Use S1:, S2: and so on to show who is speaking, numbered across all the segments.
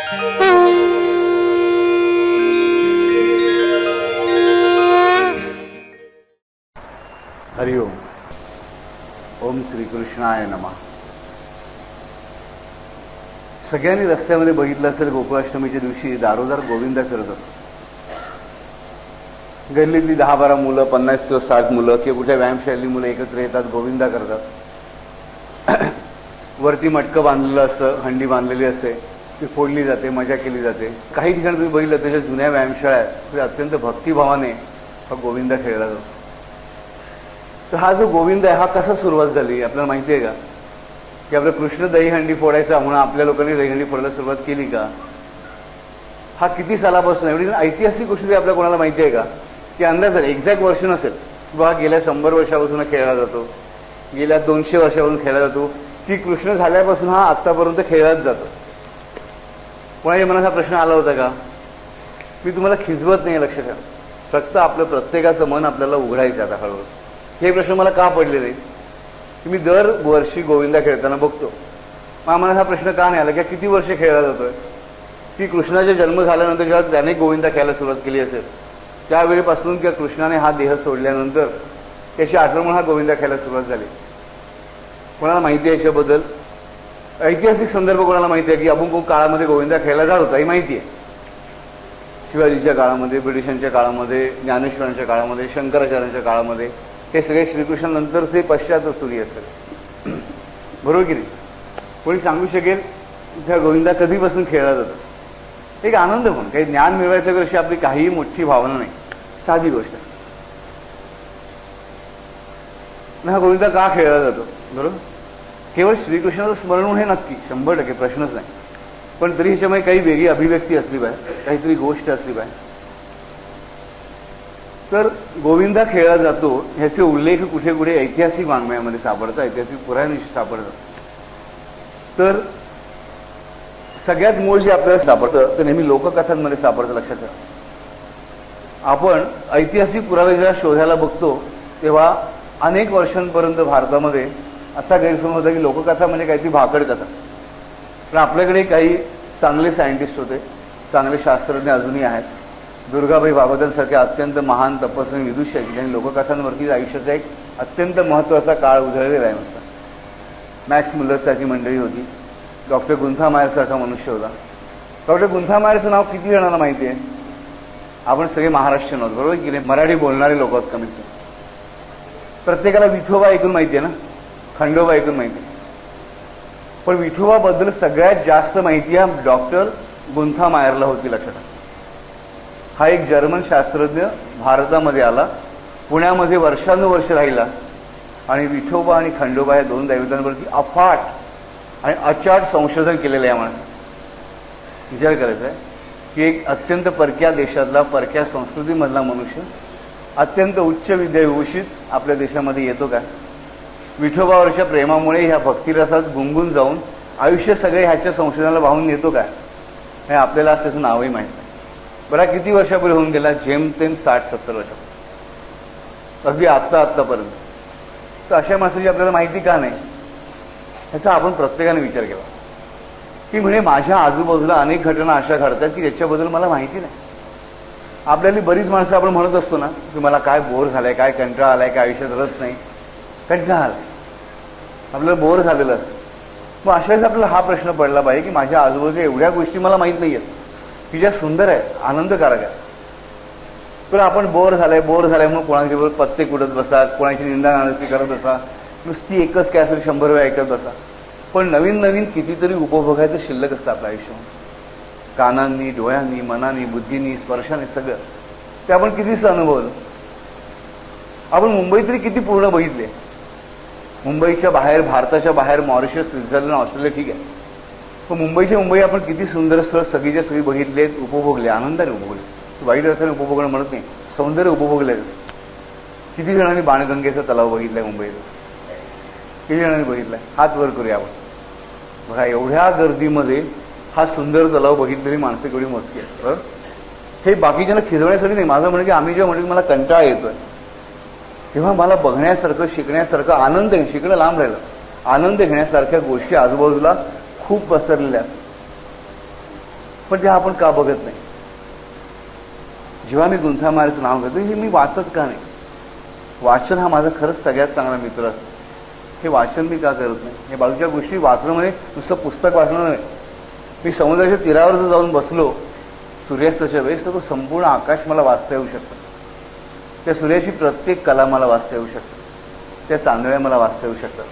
S1: हरिओम. ओम श्रीकृष्णाय नमः. सगळ्यांनी रस्त्यामध्ये बघितलं असेल, गोकुळाष्टमीच्या दिवशी दारोदार गोविंदा करत असतो. गल्लीतली 10-12 मुलं, 50-60 मुलं किंवा कुठल्या व्यायामशाळेतली मुलं एकत्र येतात, गोविंदा करतात. वरती मटकं बांधलेलं असतं, हंडी बांधलेली असते, ती फोडली जाते, मजा केली जाते. काही ठिकाणी तुम्ही बघितलं त्याच्या जुन्या व्यायामशाळा आहेत, ते अत्यंत भक्तिभावाने हा गोविंदा खेळला जातो. तर हा जो गोविंद आहे हा कसा सुरुवात झाली आपल्याला माहिती आहे का? की आपलं कृष्ण दहीहंडी फोडायचा म्हणून आपल्या लोकांनी दहीहंडी फोडायला सुरुवात केली का? हा किती सालापासून एवढी ऐतिहासिक गोष्ट आपल्या कोणाला माहिती आहे का? की अंदाज एक्झॅक्ट वर्ष नसेल की बा गेल्या 100 वर्षापासून खेळला जातो, गेल्या 200 वर्षापासून खेळला जातो, की कृष्ण झाल्यापासून हा आत्तापर्यंत खेळलाच जातो. कोणाच्या मनात हा प्रश्न आला होता का? मी तुम्हाला खिजवत नाही, लक्ष ठेवा. फक्त आपलं प्रत्येकाचं मन आपल्याला उघडायचं आता हळूहळू. हे प्रश्न मला का पडलेले की मी दर वर्षी गोविंदा खेळताना बघतो. मला हा प्रश्न का नाही आला की किती वर्ष खेळला जातोय? की कृष्णाचा जन्म झाल्यानंतर जेव्हा त्याने गोविंदा खेळायला सुरुवात केली असेल त्यावेळीपासून किंवा कृष्णाने हा देह सोडल्यानंतर त्याची आठवण म्हणून हा गोविंदा खेळायला सुरुवात झाली. कोणाला माहिती आहे याच्याबद्दल? ऐतिहासिक संदर्भ कोणाला माहिती आहे की अमुक काळामध्ये गोविंदा खेळला जात होता? ही माहिती आहे. शिवाजीच्या काळामध्ये, ब्रिटिशांच्या काळामध्ये, ज्ञानेश्वरांच्या काळामध्ये, शंकराचार्यांच्या काळामध्ये, हे सगळे श्रीकृष्णानंतरचे पश्चात सूर्य असतात. बरोबर की नाही? कोणी सांगू शकेल त्या गोविंदा कधीपासून खेळला जातो? एक आनंद म्हणून, काही ज्ञान मिळवायचं अशी आपली काहीही मोठी भावना नाही, साधी गोष्ट आहे. हा गोविंदा का खेळला जातो? बरोबर, केवळ श्रीकृष्णाचं स्मरण म्हणून हे नक्की 100% प्रश्नच नाही. पण तरी ह्याच्यामध्ये काही वेगळी अभिव्यक्ती असली पाहिजे, काहीतरी गोष्ट असली पाहिजे. तर गोविंदा खेळला जातो ह्याचे उल्लेख कुठे कुठे ऐतिहासिक वाङ्मयामध्ये सापडतात, ऐतिहासिक पुराणांशी सापडतात. तर सगळ्यात मूळ जे आपल्याला सापडतं ते नेहमी लोककथांमध्ये सापडतं, लक्षात ठेवा. आपण ऐतिहासिक पुरावे जेव्हा शोधायला बघतो तेव्हा अनेक वर्षांपर्यंत भारतामध्ये असा गैरसमज होता की लोककथा म्हणजे काहीतरी भाकड कथा. पण आपल्याकडे काही चांगले सायंटिस्ट होते, चांगले शास्त्रज्ञ अजूनही आहेत. दुर्गाबाई बाबांसारखे अत्यंत महान तपस्वी विदुषी आहेत, ज्यांनी लोककथांवरती आयुष्याचा एक अत्यंत महत्त्वाचा काळ उजळलेला आहे नुसता. मॅक्स मुल्लरसारखी मंडळी होती. डॉक्टर गुंथा मायरसारखा मनुष्य होता. डॉक्टर गुंथा मायरचं नाव किती जणांना माहिती आहे? आपण सगळे महाराष्ट्रीयन आहोत, बरोबर की नाही? मराठी बोलणारे लोक आहोत कमीत कमी. प्रत्येकाला विठोबा ऐकून माहिती आहे ना, खंडोबा ऐकून माहिती आहे. पण विठोबाबद्दल सगळ्यात जास्त माहिती हा डॉक्टर गुंथा मायरला होती, लक्षात. हा एक जर्मन शास्त्रज्ञ भारतामध्ये आला, पुण्यामध्ये वर्षानुवर्ष राहिला आणि विठोबा आणि खंडोबा या दोन दैवतांवरती अफाट आणि अचाट संशोधन केलेलं आहे. माणसाने विचार करायचा आहे की एक अत्यंत परक्या देशातला, परक्या संस्कृतीमधला मनुष्य अत्यंत उच्च विद्याविभूषित आपल्या देशामध्ये येतो का? विठोबावरच्या प्रेमामुळे ह्या भक्तिरसात गुंगून जाऊन आयुष्य सगळे ह्याच्या संशोधनाला वाहून नेतो काय? हे आपल्याला असं त्याचं नावही माहीत नाही. बरा किती वर्षापूर्वी होऊन गेला? जेमतेम 60-70 वर्षापूर्वी, अगदी आत्तापर्यंत. तर अशा माणसाची आपल्याला माहिती का नाही ह्याचा आपण प्रत्येकाने विचार केला. की म्हणजे माझ्या आजूबाजूला अनेक घटना अशा घडतात की ज्याच्याबद्दल मला माहिती नाही. आपल्याला बरीच माणसं आपण म्हणत असतो ना की मला काय बोर झालंय, काय कंटाळा आलाय, काय आयुष्यात रस नाही, कंटाळा आलाय, आपल्याला बोर झालेलं असतं. मग अशा वेळेस आपल्याला हा प्रश्न पडला पाहिजे की माझ्या आजूबाजूला एवढ्या गोष्टी मला माहीत नाही आहेत की ज्या सुंदर आहेत, आनंदकारक आहेत. पण आपण बोर झालाय म्हणून कोणाच्या बरोबर पत्ते कुटत बसा, कोणाची निंदा नाणस्ती करत बसा, नुसती एकच कॅसेट 100 वेळा ऐकत बसा. पण नवीन नवीन कितीतरी उपभोगायचं शिल्लक असतं आपल्या आयुष्यामध्ये. कानांनी, डोळ्यांनी, मनाने, बुद्धीनी, स्पर्शाने सगळं ते आपण कितीच अनुभवलं. आपण मुंबई तरी किती पूर्ण बघितले. मुंबईच्या बाहेर, भारताच्या बाहेर, मॉरिशस, स्वित्झर्लंड, ऑस्ट्रेलिया ठीक आहे, पण मुंबई आपण किती सुंदर स्थळ सगळीच्या सगळी बघितलेत, उपभोगले, आनंदाने उपभोगले. वाईट अर्थाने उपभोगणं म्हणत नाही, सौंदर्य उपभोगले. किती जणांनी बाणगंगेचा तलाव बघितलाय मुंबईत? किती जणांनी बघितलाय? हात वर करूया आपण. बघा, एवढ्या गर्दीमध्ये हा सुंदर तलाव बघितलेली माणसं केवढी मोजकी आहेत. बरं, हे बाकीच्यांना खिजवण्यासाठी नाही. माझं म्हणणं की आम्ही जेव्हा म्हणतो मला कंटाळा येतोय तेव्हा मला बघण्यासारखं, शिकण्यासारखं, आनंद, शिकणं लांब राहिलं, आनंद घेण्यासारख्या गोष्टी आजूबाजूला खूप पसरलेल्या असतात. पण ते आपण का बघत नाही? जेव्हा मी गुंथा मारेचं नाव घेतो हे मी वाचत का नाही? वाचन हा माझा खरंच सगळ्यात चांगला मित्र असतो. हे वाचन मी का करत नाही? हे बाजूच्या गोष्टी वाचणं म्हणजे नुसतं पुस्तक वाचणं नाही. मी समुद्राच्या तीरावर जर जाऊन बसलो सूर्यास्ताच्या वेळेस तर तो संपूर्ण आकाश मला वाचता येऊ शकतं. त्या सूर्याची प्रत्येक कला मला वाचता येऊ शकते. त्या चांदण्या मला वाचता येऊ शकतात.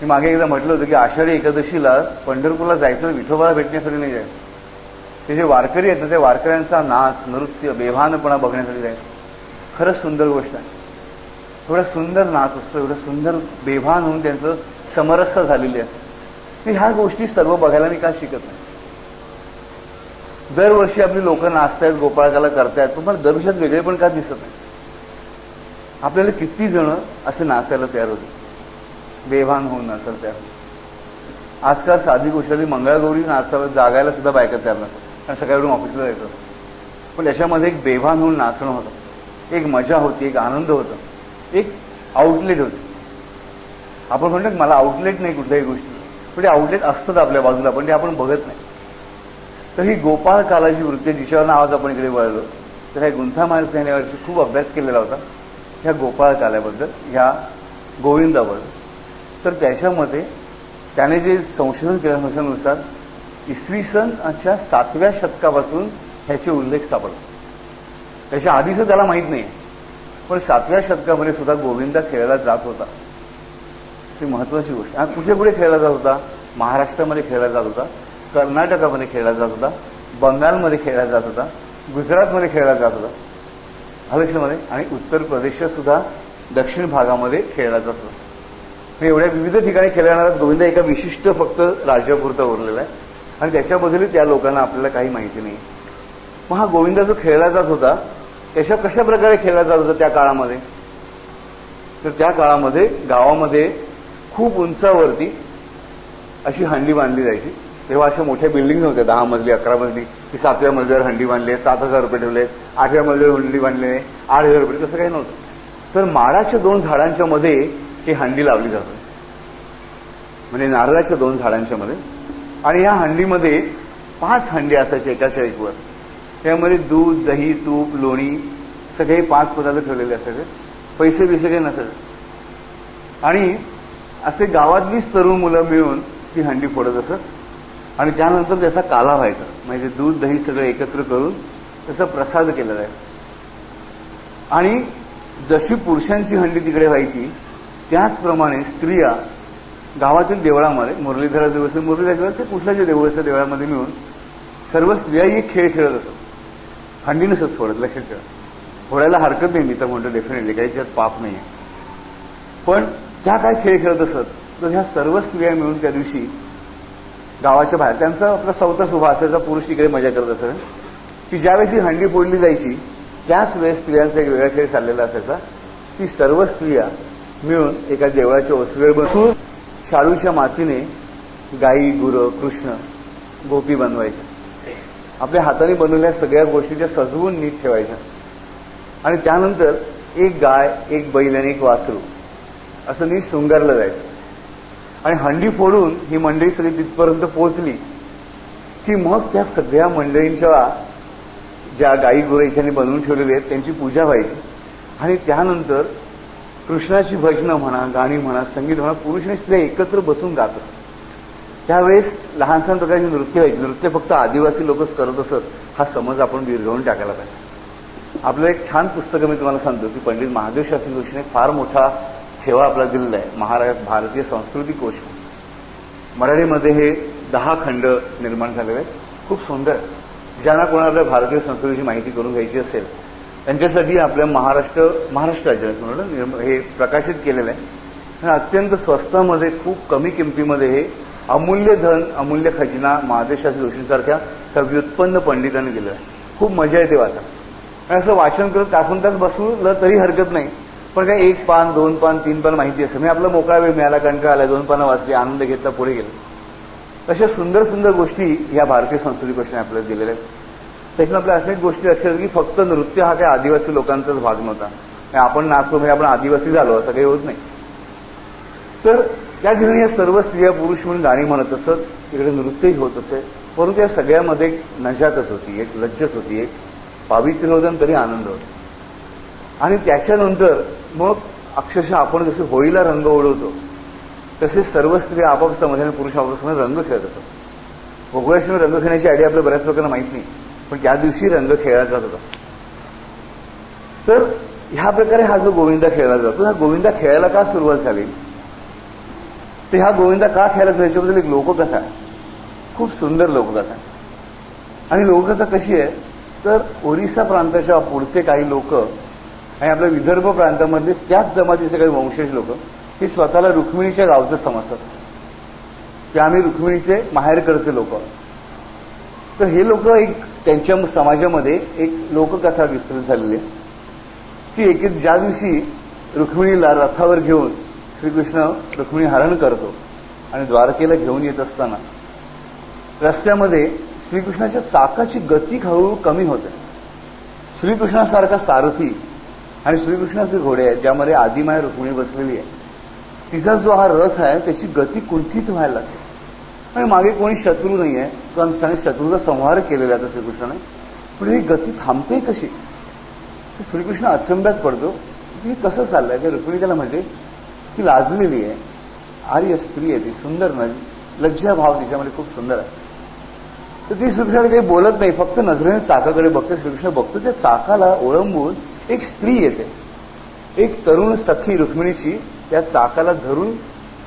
S1: मी मागे एकदा म्हटलं होतं की आषाढी एकादशीला पंढरपूरला जायचं विठोबाला भेटण्यासाठी नाही जायचं. ते जे वारकरी आहेत ना त्या वारकऱ्यांचा नाच नृत्य बेभानपणा बघण्यासाठी जायचं. खरंच सुंदर गोष्ट आहे. एवढा सुंदर नाच असतो, एवढं सुंदर बेभान होऊन त्यांचं समरसता झालेली असते. मी ह्या गोष्टी सर्व बघायला मी का शिकत नाही? दरवर्षी आपली लोक नाचतायत, गोपाळकाला करतायत, पण मला दरवर्षात वेगळे पण का दिसत नाही? आपल्याला किती जण असे नाचायला तयार होते, बेभान होऊन नाचायला तयार होते. आजकाल साधी गोष्ट मंगळागौरी नाचायला जागायला सुद्धा बायका तयार नसतात, कारण सकाळी ऑफिसला जायचं. पण याच्यामध्ये एक बेभान होऊन नाचणं होतं, एक मजा होती, एक आनंद होता, एक आउटलेट होते. आपण म्हणतो मला आउटलेट नाही कुठल्याही गोष्टी, पण ते आउटलेट असतात आपल्या बाजूला, पण ते आपण बघत नाही. तर ही गोपाळ कालाची वृत्ती जिच्यावर आवाज आपण इकडे वळलो, तर ह्या गुंथा मारस यावर्षी खूप अभ्यास केलेला होता ह्या गोपाळ काल्याबद्दल, ह्या गोविंदाबद्दल. तर त्याच्यामध्ये त्याने जे संशोधन केल्यानुसार इसवी सनच्या 7व्या शतकापासून ह्याचे उल्लेख सापडतात. त्याच्या आधीच त्याला माहीत नाही, पण 7व्या शतकामध्ये सुद्धा गोविंदा खेळला जात होता. ही महत्वाची गोष्ट. हा कुठे कुठे खेळला जात होता? महाराष्ट्रामध्ये खेळला जात होता, कर्नाटकामध्ये खेळला जात होता, बंगालमध्ये खेळला जात होता, गुजरातमध्ये खेळला जात होता, महाराष्ट्रामध्ये, आणि उत्तर प्रदेशात सुद्धा दक्षिण भागामध्ये खेळला जात होता. हे एवढ्या विविध ठिकाणी खेळणारा गोविंद एका विशिष्ट फक्त राज्यापुरता उरलेला आहे, आणि त्याच्याबद्दल त्या लोकांना आपल्याला काही माहिती नाही. मग हा गोविंदा जो खेळला जात होता त्याच्या कशा प्रकारे खेळला जात होता त्या काळामध्ये? तर त्या काळामध्ये गावामध्ये खूप उंचावरती अशी हंडी बांधली जायची. तेव्हा अशा मोठ्या बिल्डिंग नव्हत्या, 10 मजली 11 मजली, की 7व्या मजल्यावर हंडी बांधली, 7,000 रुपये ठेवले, 8व्या मजल्यावर हंडी बांधले, 8,000 रुपये, तसं काही नव्हतं. तर माडाच्या 2 झाडांच्या मध्ये ही हंडी लावली जात होती, म्हणजे नारळाच्या 2 झाडांच्या मध्ये. आणि या हंडीमध्ये 5 हंडी असायच्या एकाच्या एकवर. त्यामध्ये दूध, दही, तूप, लोणी सगळे 5 पदार्थ ठेवलेले असायचे. पैसे बिसे काही नसायचे. आणि असे गावातलीच तरुण मुलं मिळून ती हंडी फोडत असत, आणि त्यानंतर त्याचा काला व्हायचा, म्हणजे दूध दही सगळं एकत्र करून त्याचा प्रसाद केला जायचा. आणि जशी पुरुषांची हंडी तिकडे व्हायची त्याचप्रमाणे स्त्रिया गावातील देवळामध्ये, मुरलीधरा देवस्थान, मुरलीधरा ते कुठल्याच्या देवस्थान देवळामध्ये मिळून सर्व स्त्रियाही खेळ खेळत असत. हंडी नसत फोडत, लक्षात ठेवा. फोडायला हरकत नाही, मी तर म्हणतो डेफिनेटली, काही त्यात पाप नाही आहे. पण त्या काय खेळ खेळत असत, तर ह्या सर्व स्त्रिया मिळून त्या दिवशी गावाच्या बाहेर, त्यांचा आपला सवता सुभा असायचा, पुरुष तिकडे मजा करत असायचा, की ज्यावेळेस ही हंडी फोडली जायची त्याच वेळेस स्त्रियांचा एक वेगळा खेळ चाललेला असायचा, की सर्व स्त्रिया मिळून एका देवळाच्या ओसरीवर बसून शाडूच्या मातीने गाई, गुरं, कृष्ण, गोपी बनवायच्या. आपल्या हाताने बनवलेल्या सगळ्या गोष्टी त्या सजवून नीट ठेवायच्या. आणि त्यानंतर एक गाय, एक बैल आणि एक वासरू असं नीट शृंगारलं जायचं. आणि हंडी फोडून ही मंडळी सगळी तिथपर्यंत पोहोचली की मग त्या सगळ्या मंडळींच्या ज्या गाई गुरं इथे बनवून ठेवलेली आहेत त्यांची पूजा व्हायची. आणि त्यानंतर कृष्णाची भजनं म्हणा, गाणी म्हणा, संगीत म्हणा, पुरुष आणि स्त्रिया एकत्र बसून गातात. त्यावेळेस लहान सहान प्रकारची नृत्य व्हायची. नृत्य फक्त आदिवासी लोकच करत असत, हा समज आपण विरघळून टाकायला पाहिजे. आपलं एक छान पुस्तकं मी तुम्हाला सांगतो की पंडित महादेव शास्त्री जोशीने फार मोठा ठेवा आपला दिलेला आहे, महाराष्ट्र भारतीय संस्कृती कोश. मराठीमध्ये हे 10 खंड निर्माण झालेले आहेत, खूप सुंदर. ज्यांना कोणाला भारतीय संस्कृतीची माहिती करून घ्यायची असेल त्यांच्यासाठी आपल्या महाराष्ट्र राज्याने हे प्रकाशित केलेलं आहे. अत्यंत स्वस्तामध्ये, खूप कमी किमतीमध्ये हे अमूल्य धन, अमूल्य खजिना महादेव शास्त्री जोशींसारख्या त्या व्युत्पन्न पंडितांनी दिलं आहे. खूप मजा येते वाचा. आणि असं वाचन करत तासून तास बसलं तरी हरकत नाही, पण काय 1 पान, 2 पान, 3 पान माहिती असं, मी आपला मोकळा वेळ मिळाला, कंटाळा आला, 2 पानं वाचली, आनंद घेतला, पुढे गेलो. अशा सुंदर सुंदर गोष्टी या भारतीय संस्कृती कोशाने आपल्याला दिलेल्या आहेत. त्याच्यात आपल्या अशा गोष्टी असेल की फक्त नृत्य हा काही आदिवासी लोकांचाच भाग नव्हता. आपण नाचतो म्हणजे आपण आदिवासी झालो असं काही होत नाही. तर त्या ठिकाणी या सर्व स्त्रिया पुरुष म्हणून गाणी म्हणत असत, तिकडे नृत्यही होत असे. परंतु या सगळ्यामध्ये एक नजाकत होती, एक लज्जत होती, एक पावित्र्य होतं आणि तरी आनंद होता. आणि त्याच्यानंतर मग अक्षरशः आपण जसे होळीला रंग उडवतो तसे सर्व स्त्रिया आपाप समाधान पुरुष आपापसामध्ये रंग खेळत होतो. गोकुळाष्टमी रंग खेळण्याची आयडिया आपल्या बऱ्याच लोकांना माहित नाही, पण त्या दिवशी रंग खेळला जात होता. तर ह्या प्रकारे हा जो गोविंदा खेळला जातो, ह्या गोविंदा खेळायला का सुरुवात झाली, तर ह्या गोविंदा का खेळायला जातो याच्याबद्दल एक लोककथा आहे, खूप सुंदर लोककथा. आणि लोककथा कशी आहे, तर ओरिसा प्रांताच्या पुढचे काही लोक आणि आपल्या विदर्भ प्रांतामधले त्याच जमातीचे काही वंशज लोक हे स्वतःला रुक्मिणीच्या गावचं समजतात, की आम्ही रुक्मिणीचे माहेरकडचे लोक. तर हे लोक एक त्यांच्या समाजामध्ये एक लोककथा विस्तृत झालेली आहे की एक ज्या दिवशी रुक्मिणीला रथावर घेऊन श्रीकृष्ण रुक्मिणी हरण करतो आणि द्वारकेला घेऊन येत असताना रस्त्यामध्ये श्रीकृष्णाच्या चाकाची गती हळूहळू कमी होते. श्रीकृष्णासारखा सारथी आणि श्रीकृष्णाचे घोडे आहेत ज्यामध्ये आदिमाय रुक्मिणी बसलेली आहे, तिचा जो हा रथ आहे त्याची गती कुंठित व्हायला लागते. आणि मागे कोणी शत्रू नाही आहे, कारण शत्रूचा संहार केलेला आहे श्रीकृष्णाने, पण ही गती थांबते कशी. तर श्रीकृष्ण अचंब्यात पडतो की हे कसं चाललंय. तर रुक्मिणी त्याला म्हणते ती लाजलेली आहे, आर्य स्त्री आहे, ती सुंदर नाही, लज्जा भाव तिच्यामध्ये खूप सुंदर आहे. तर ती श्रीकृष्णाला काही बोलत नाही, फक्त नजरेने चाकाकडे बघते. श्रीकृष्ण बघतो त्या चाकाला ओळंबून एक स्त्री येते, एक तरुण सखी रुक्मिणीची त्या चाकाला धरून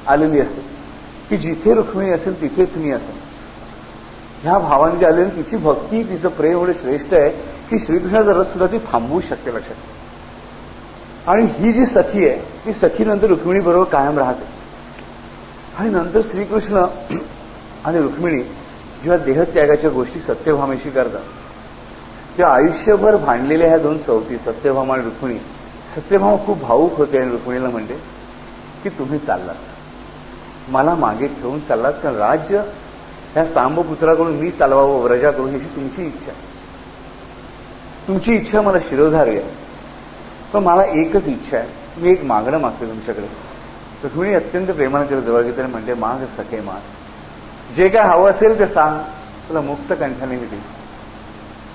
S1: आलेली असते की जिथे रुक्मिणी असेल तिथेच मी असेल. ह्या भावाने जे आलेली तिची भक्ती, तिचं प्रेम एवढे श्रेष्ठ आहे की श्रीकृष्णाचा रथ सुद्धा ती थांबवू शकते लक्षात. आणि ही जी सखी आहे ती सखी नंतर रुक्मिणी बरोबर कायम राहते. आणि नंतर श्रीकृष्ण आणि रुक्मिणी जेव्हा देहत्यागाच्या गोष्टी सत्यभामेशी करतात, त्या आयुष्यभर भांडलेल्या ह्या दोन सवती सत्यभामा आणि रुक्मिणी, सत्यभामा खूप भावूक होते आणि रुक्मिणीला म्हणते की तुम्ही चाललात, मला मागे ठेवून चाललात, कारण राज्य ह्या सांबपुत्राकडून मी चालवावं व्रजाकडून ह्याची तुमची इच्छा, तुमची इच्छा मला शिरोधार्य आहे. पण मला एकच इच्छा आहे, मी एक मागणं मागते तुमच्याकडे. रुक्मिणी अत्यंत प्रेमाने तिला जवळ घेते आणि म्हणते माग सखे माग, जे काय हवं असेल ते सांग, तुला मुक्त कंठाने मी देईन.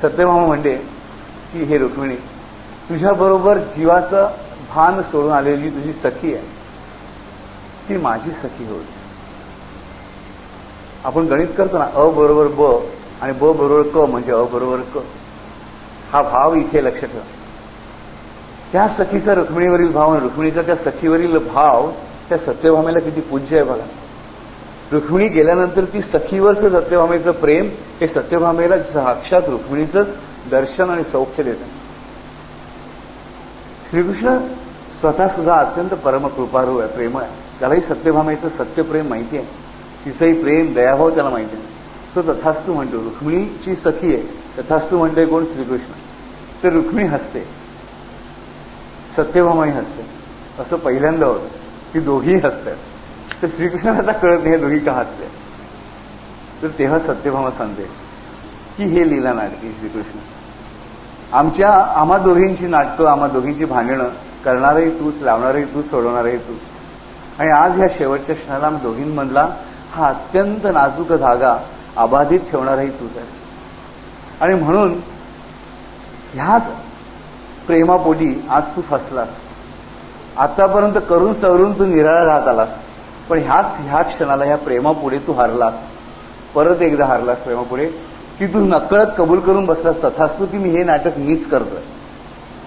S1: सत्यभामा म्हणते की हे रुक्मिणी, तुझ्याबरोबर जीवाचं भान सोडून आलेली तुझी सखी आहे ती माझी सखी होईल. आपण गणित करतो ना, अ बरोबर ब आणि ब बरोबर क म्हणजे अ बरोबर क, हा भाव इथे लक्ष ठेवा. त्या सखीचा रुक्मिणीवरील भाव आणि रुक्मिणीचा त्या सखीवरील भाव त्या सत्यभामेला किती पूज्य आहे बघा. रुक्मिणी गेल्यानंतर ती सखीवरचं सत्यभामेचं प्रेम हे सत्यभामेला साक्षात रुक्मिणीचंच दर्शन आणि सौख्य देतं. श्रीकृष्ण स्वतः सुद्धा अत्यंत परमकृपाळू आहे, प्रेमळ आहे. त्यालाही सत्यभामेचं सत्यप्रेम माहिती आहे, तिचंही प्रेम दयाभाव त्याला माहिती आहे. तो तथास्तू म्हणतो. रुक्मिणीची सखी आहे, तथास्तू म्हणते कोण? श्रीकृष्ण. तर रुक्मिणी हसते, सत्यभामाही हसते. असं पहिल्यांदा होतं की दोघीही हसतात. तर श्रीकृष्णाला आता कळत नाही दोघी का हसते. तर तेव्हा सत्यभामा सांगते की हे लीला नाटकी श्रीकृष्ण, आम्हा दोघींची नाटकं, आम्हा दोघींची भांडणं करणारही तूच, लावणारही तूच, सोडवणारही तू. आणि आज ह्या शेवटच्या क्षणाला आम्ही दोघींमधला हा अत्यंत नाजूक धागा अबाधित ठेवणारही तूच आहेस. आणि म्हणून ह्याच प्रेमापोटी आज तू फसलास. आतापर्यंत करून सवरून तू निराळा राहत आलास, पण ह्या क्षणाला ह्या प्रेमापुढे तू हारलास, परत एकदा हारलास प्रेमापुढे, की तू नकळत कबूल करून बसलास तथास्तू की मी हे नाटक मीच करतोय.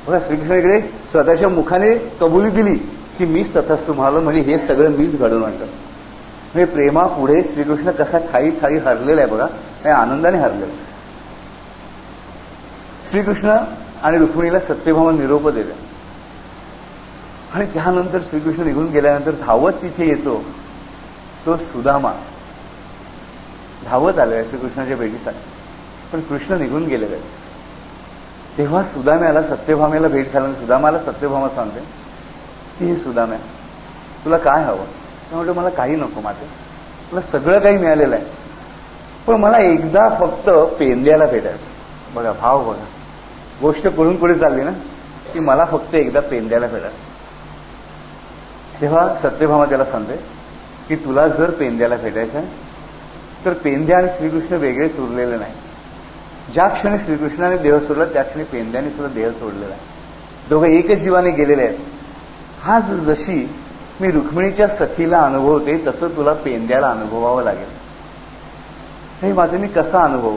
S1: बघा श्रीकृष्णाकडे स्वतःच्या मुखाने कबुली दिली की मीच तथास्तू म्हणालो, म्हणजे हे सगळं मीच घडून आणलं. म्हणजे प्रेमापुढे श्रीकृष्ण कसा ठाई ठाई हरलेला आहे बघा, हे आनंदाने हरलेला. श्रीकृष्ण आणि रुक्मिणीला सत्यभामा निरोप दिला आणि त्यानंतर श्रीकृष्ण निघून गेल्यानंतर धावत तिथे येतो तो सुदामा. धावत आलेला श्रीकृष्णाच्या भेटीसाठी, पण कृष्ण निघून गेलेले. तेव्हा सुदाम्याला सत्यभामेला भेट झाल्यानंतर सुदामाला सत्यभामा सांगते की हे सुदाम्या, तुला काय हवं? त्यामुळे मला काही नको माते, तुला सगळं काही मिळालेलं आहे, पण मला एकदा फक्त पेंद्याला भेटायचं. बघा भाव बघा, गोष्ट पुढून पुढे चालली ना, की मला फक्त एकदा पेंद्याला भेटायचं. तेव्हा सत्यभामा त्याला सांगते की तुला जर पेंद्याला भेटायचं आहे तर पेंद्या आणि श्रीकृष्ण वेगळेच उरलेले नाही. ज्या क्षणी श्रीकृष्णाने देह सोडला त्या क्षणी पेंद्याने सुद्धा देह सोडलेला आहे. दोघं एकच जीवाने गेलेले आहेत. हा जशी मी रुक्मिणीच्या सखीला अनुभवते तसं तुला पेंद्याला अनुभवावं लागेल. हे माझं मी कसा अनुभव,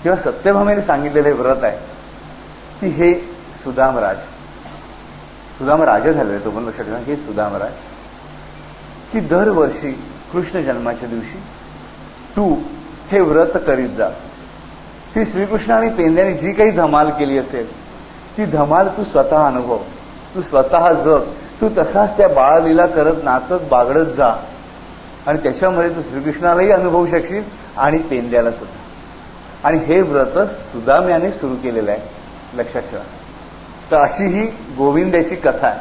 S1: किंवा सत्यभामेने सांगितलेलं हे व्रत आहे की हे सुदामराज, सुदामराजा झालेला तो पण लक्षात घ्या, हे सुदामराज, की दरवर्षी कृष्ण जन्माच्या दिवशी तू हे व्रत करीत जा. ती श्रीकृष्ण आणि पेंद्याने जी काही धमाल केली असेल ती धमाल तू स्वतः अनुभव, तू स्वतः जग, तू तसाच त्या बाळलीला करत नाचत बागडत जा आणि त्याच्यामध्ये तू श्रीकृष्णालाही अनुभवू शकशील आणि पेंद्याला सुद्धा. आणि हे व्रत सुदाम्याने सुरू केलेलं आहे, लक्षात ठेवा. तर अशी ही गोविंदाची कथा आहे.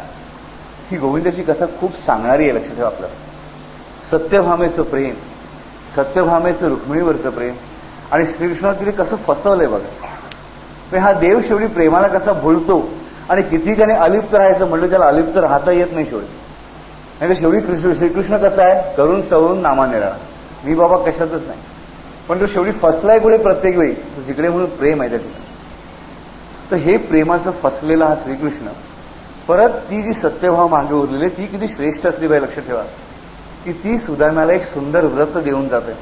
S1: ही गोविंदाची कथा खूप सांगणारी आहे, लक्षात ठेवा. आपल्याला सत्यभामेचं प्रेम, सत्यभामेचं रुक्मिणीवरचं प्रेम आणि श्रीकृष्णाला तिने कसं फसवलंय बघा. पण हा देव शेवटी प्रेमाला कसा भुलतो आणि किती त्याने अलिप्त राहायचं म्हटलं त्याला अलिप्त राहता येत नाही शेवटी. नाही तर शेवटी श्रीकृष्ण कसा आहे, करून सवरून नामा निराळा, मी बाबा कशातच नाही. पण तो शेवटी फसलाय कुठे प्रत्येक वेळी, जिकडे म्हणून प्रेम आहे त्या ठिकाणी. तर हे प्रेमाचं फसलेला हा श्रीकृष्ण परत ती जी सत्यभाव मागे उरलेली ती किती श्रेष्ठ असली पाहिजे, लक्षात ठेवा. की ती सुदाम्याला एक सुंदर व्रत देऊन जाते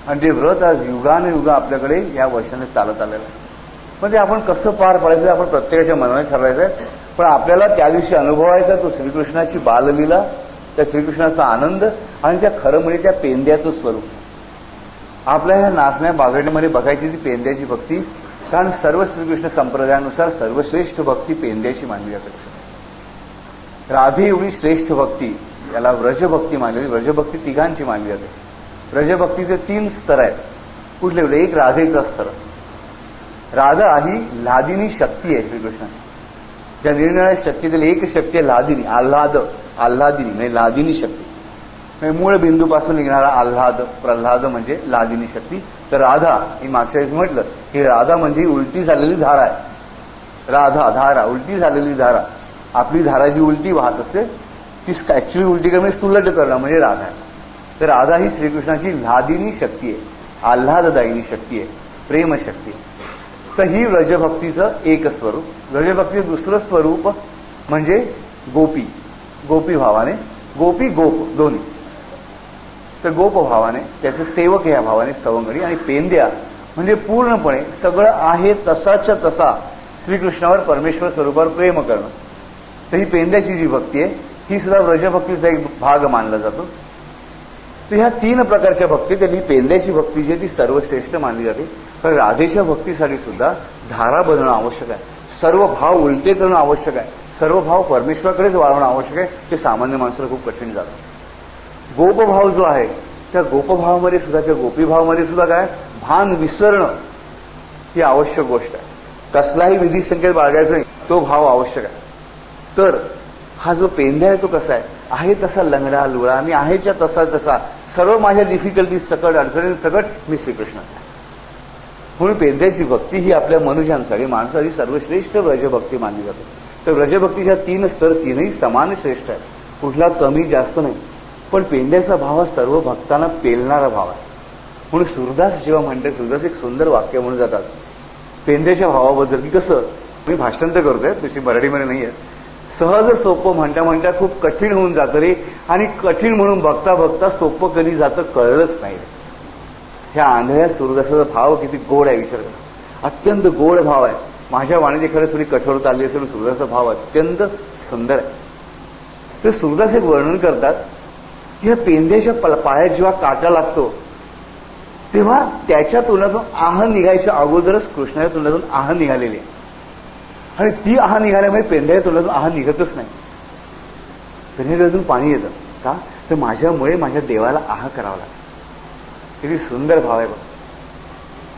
S1: आणि ते व्रत आज युगानुयुगा आपल्याकडे या वर्षाने चालत आलेलं आहे. म्हणजे आपण कसं पार पाडायचं आपण प्रत्येकाच्या मनाने ठरवायचं आहे. पण आपल्याला त्या दिवशी अनुभवायचा तो श्रीकृष्णाची बाललीला, त्या श्रीकृष्णाचा आनंद आणि त्या खरं म्हणजे त्या पेंद्याचं स्वरूप. आपल्या ह्या नाचण्या बागडण्यामध्ये बघायची ती पेंद्याची भक्ती, कारण सर्व श्रीकृष्ण संप्रदायानुसार सर्वश्रेष्ठ भक्ती पेंद्याची मानली जाते. राधे एवढी श्रेष्ठ भक्ती याला व्रजभक्ती मानली जाते. व्रजभक्ती तिघांची मानली जाते. व्रजभक्तीचे 3 स्तर आहेत. कुठले? एक राधेचा स्तर. राधा ही लादिनी शक्ती आहे श्रीकृष्णाची. ज्या निर्णय शक्तीतील एक शक्ती आहे लादिनी, आल्हादिनी म्हणजे लादिनी शक्ती. म्हणजे मूळ बिंदूपासून निघणारा आल्हाद, प्रल्हाद म्हणजे लादिनी शक्ती. तर राधा ही मागच्या वेळेस म्हटलं की राधा म्हणजे उलटी झालेली धारा आहे. राधा धारा, उलटी झालेली धारा. आपली धारा जी उलटी वाहत असते ती ऍक्च्युली उलटी करणं सुलट करणं म्हणजे राधा आहे. तर राधा ही श्रीकृष्णाची लादिनी शक्ती आहे, आल्हाददायिनी शक्ती आहे, प्रेमशक्ती आहे. तर ही व्रजभक्तीचं एक स्वरूप. व्रजभक्तीचं दुसरं स्वरूप म्हणजे गोपी, गोपी भावाने, गोपी गोप दोन्ही. तर गोप भावाने, त्याचे सेवक या भावाने सवंगडी, आणि पेंद्या म्हणजे पूर्णपणे सगळं आहे तसाच्या तसा श्रीकृष्णावर परमेश्वर स्वरूपावर प्रेम करणं. तर ही पेंद्याची जी भक्ती आहे ही सुद्धा व्रजभक्तीचा एक भाग मानला जातो. तर ह्या 3 प्रकारच्या भक्ती, त्यातली पेंद्याची भक्ती जी ती सर्वश्रेष्ठ मानली जाते. पण राधेच्या भक्तीसाठी सुद्धा धारा बनवणं आवश्यक आहे. सर्व भाव उलटे करणं आवश्यक आहे. सर्व भाव परमेश्वराकडेच वाढवणं आवश्यक आहे. ते सामान्य माणसाला खूप कठीण जातं. गोपभाव जो आहे त्या गोपभावामध्ये सुद्धा, त्या गोपीभावामध्ये सुद्धा काय भान विसरणं ही आवश्यक गोष्ट आहे. कसलाही विधी संकेत बाळगायचा नाही, तो भाव आवश्यक आहे. तर हा जो पेंद्या आहे तो कसा आहे तसा लंगडा लुळा, मी आहेच्या तसा तसा, सर्व माझ्या डिफिकल्टी सकट, अडचणी सकट मी श्रीकृष्णाचा. म्हणून पेंद्याची भक्ती ही आपल्या मनुष्यांसाठी, माणसाची सर्वश्रेष्ठ व्रजभक्ती मानली जाते. तर व्रजभक्तीच्या 3 स्तर, 3ही समान श्रेष्ठ आहे, कुठला कमी जास्त नाही. पण पेंद्याचा भाव हा सर्व भक्तांना पेलणारा भाव आहे. म्हणून सूरदास जेव्हा म्हणते, सूरदास एक सुंदर वाक्य म्हणून जातात पेंद्याच्या भावाबद्दल, की कसं मी भाषांतर करतोय, तशी मराठीमध्ये नाही आहे. सहज सोपं म्हणता म्हणता खूप कठीण होऊन जातं रे, आणि कठीण म्हणून बघता बघता सोपं कधी जातं कळलंच नाही. ह्या आंधळ्या सूरदासाचा भाव किती गोड आहे विचार करा. अत्यंत गोड भाव आहे. माझ्या वाणीत एखाद्या थोडी कठोरता आली असेल, सूरदासाचा भाव अत्यंत सुंदर आहे. तर सूरदास एक वर्णन करतात की ह्या पेंद्याच्या पायात जेव्हा काटा लागतो तेव्हा त्याच्या तोंडातून आह निघायच्या अगोदरच कृष्णाच्या तोंडातून आह निघालेली आहे. आणि ती आह निघाल्यामुळे पेंद्याच्या तोंडातून आह निघतच नाही. पेंद्याच्या तोंडातून पाणी येतं का, तर माझ्यामुळे माझ्या देवाला आह करावं लागतं. किती सुंदर भाव आहे बघ.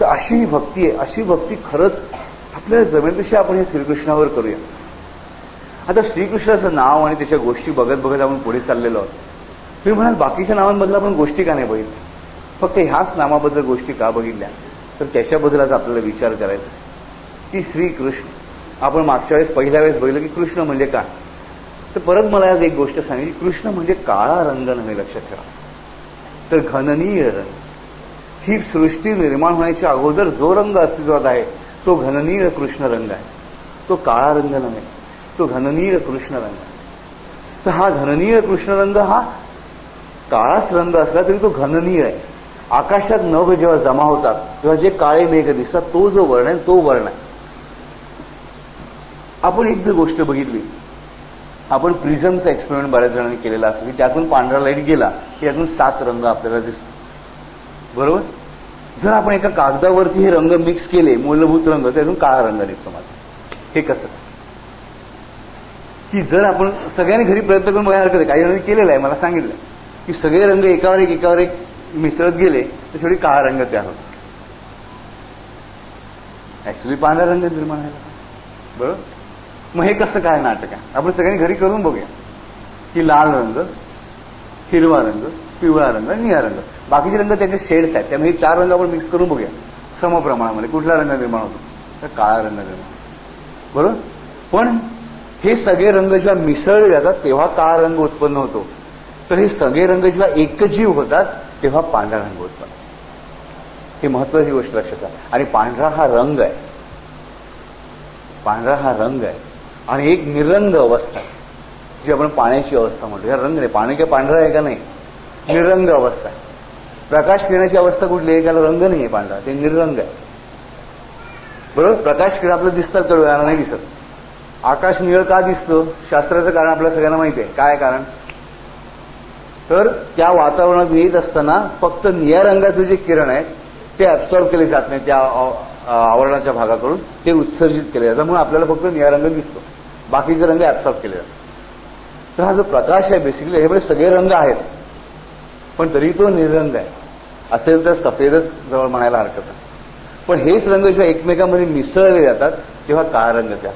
S1: तर अशी ही भक्ती आहे. अशी भक्ती खरंच आपल्याला जमेल तशी आपण हे श्रीकृष्णावर करूया. आता श्रीकृष्णाचं नाव आणि त्याच्या गोष्टी बघत बघत आपण पुढे चाललेलो आहोत. तुम्ही म्हणाल बाकीच्या नावांबद्दल आपण गोष्टी का नाही बघितल्या, फक्त ह्याच नामाबद्दल गोष्टी का बघितल्या, तर त्याच्याबद्दल आज आपल्याला विचार करायचा की श्रीकृष्ण. आपण मागच्या वेळेस पहिल्या वेळेस बघितलं की कृष्ण म्हणजे काय. तर परत मला आज एक गोष्ट सांगितली, कृष्ण म्हणजे काळा रंग नव्हे, लक्षात ठेवा. तर घननीय रंग, ही सृष्टी निर्माण होण्याच्या अगोदर जो रंग अस्तित्वात आहे तो घननीळ कृष्ण रंग आहे. तो काळा रंग नव्हे, तो घननीळ कृष्ण रंग आहे. तर हा घननीळ कृष्ण रंग हा काळाच रंग असला तरी तो घननीळ आहे. आकाशात नभ जेव्हा जमा होतात तेव्हा जे काळे मेघ दिसतात तो जो वर्ण आहे तो वर्ण आहे. आपण एक जर गोष्ट बघितली, आपण प्रिझमचा एक्सपेरिमेंट बऱ्याच जणांनी केलेला असतो की त्यातून पांढरा लाईट गेला की यातून 7 रंग आपल्याला दिसतात. बरोबर. जर आपण एका कागदावरती हे रंग मिक्स केले मूलभूत रंग त्यातून काळा रंग निघतो. माझा हे कसं की जर आपण सगळ्यांनी घरी प्रयत्न करून बघायला हरकत आहे. काही जणांनी केलेलं आहे, मला सांगितलं की सगळे रंग एकावर एक मिसळत गेले तर शेवटी काळा रंग तयार होतो. ऍक्च्युली पांढरा रंग निर्माण व्हायला. बरोबर. मग हे कसं काय नाटक आहे आपण सगळ्यांनी घरी करून बघूया की लाल रंग, हिरवा रंग, पिवळा रंग, निळा रंग, बाकीचे रंग त्याचे शेड्स आहेत. त्यामुळे हे 4 रंग आपण मिक्स करून बघूया समप्रमाणामध्ये कुठला रंग निर्माण होतो. तर काळा रंग निर्माण. बरोबर. पण हे सगळे रंग जेव्हा मिसळले जातात तेव्हा काळा रंग उत्पन्न होतो. तर हे सगळे रंग जेव्हा एकजीव होतात तेव्हा पांढरा रंग उत्पन्न. ही महत्वाची गोष्ट लक्षात घ्या. आणि पांढरा हा रंग आहे, पांढरा हा रंग आहे. आणि एक निरंग अवस्था आहे जी आपण पाण्याची अवस्था म्हणतो. या रंग नाही, पाणी काय पांढरा आहे का नाही, निरंग अवस्था आहे. प्रकाश किरणाची अवस्था कुठली आहे, त्याला रंग नाही आहे पांढरा, ते निरंग आहे. बरोबर. प्रकाश किरण आपल्याला दिसतात तर डोळ्याला नाही दिसत. आकाश निळ का दिसतं, शास्त्राचं कारण आपल्याला सगळ्यांना माहिती आहे. काय कारण, तर त्या वातावरणात येत असताना फक्त निळ्या रंगाचं जे किरण आहे ते ऍब्सॉर्ब केले जात नाही त्या आवरणाच्या भागाकडून, ते उत्सर्जित केले जातात. म्हणून आपल्याला फक्त निळा रंग दिसतो, बाकीचे रंग ऍब्सॉर्ब केले जातात. तर हा जो प्रकाश आहे बेसिकली ह्यामध्ये सगळे रंग आहेत पण तरी तो निरंग आहे. असेल तर सफेदच जवळ म्हणायला हरकत नाही. पण हेच रंग जेव्हा एकमेकांमध्ये मिसळले जातात तेव्हा काळा रंग तयार.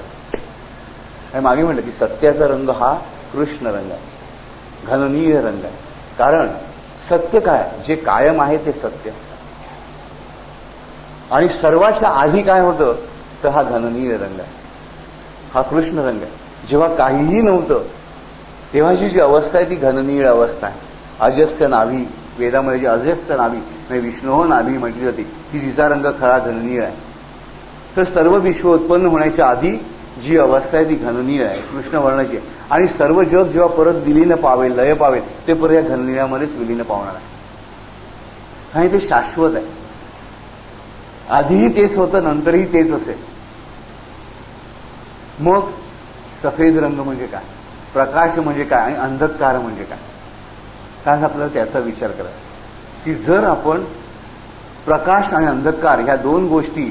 S1: आणि मागे म्हटलं की सत्याचा रंग हा कृष्ण रंग आहे, घननीळ रंग आहे. कारण सत्य काय, जे कायम आहे ते सत्य. आणि सर्वाच्या आधी काय होतं तर हा घननीळ रंग आहे, हा कृष्ण रंग आहे. जेव्हा काहीही नव्हतं तेव्हाची जी अवस्था आहे ती घननीळ अवस्था आहे. अजस्य नाभी, वेदामध्ये जी अजस्य नाभी म्हणजे विष्णू नाभी म्हटली जाते की जिचा रंग खरा घननीळ आहे. तर सर्व विश्व उत्पन्न होण्याच्या आधी जी अवस्था आहे ती घननीळ आहे, कृष्ण वर्णाची आहे. आणि सर्व जग जेव्हा परत विलीन पावेल, लय पावेल, ते परत या घननीळामध्येच विलीन पावणार आहे. आणि ते शाश्वत आहे. आधीही तेच होतं, नंतरही तेच असेल. मग सफेद रंग म्हणजे काय, प्रकाश म्हणजे काय आणि अंधकार म्हणजे काय, आज आपल्याला त्याचा विचार करायचा की जर आपण प्रकाश आणि अंधकार ह्या 2 गोष्टी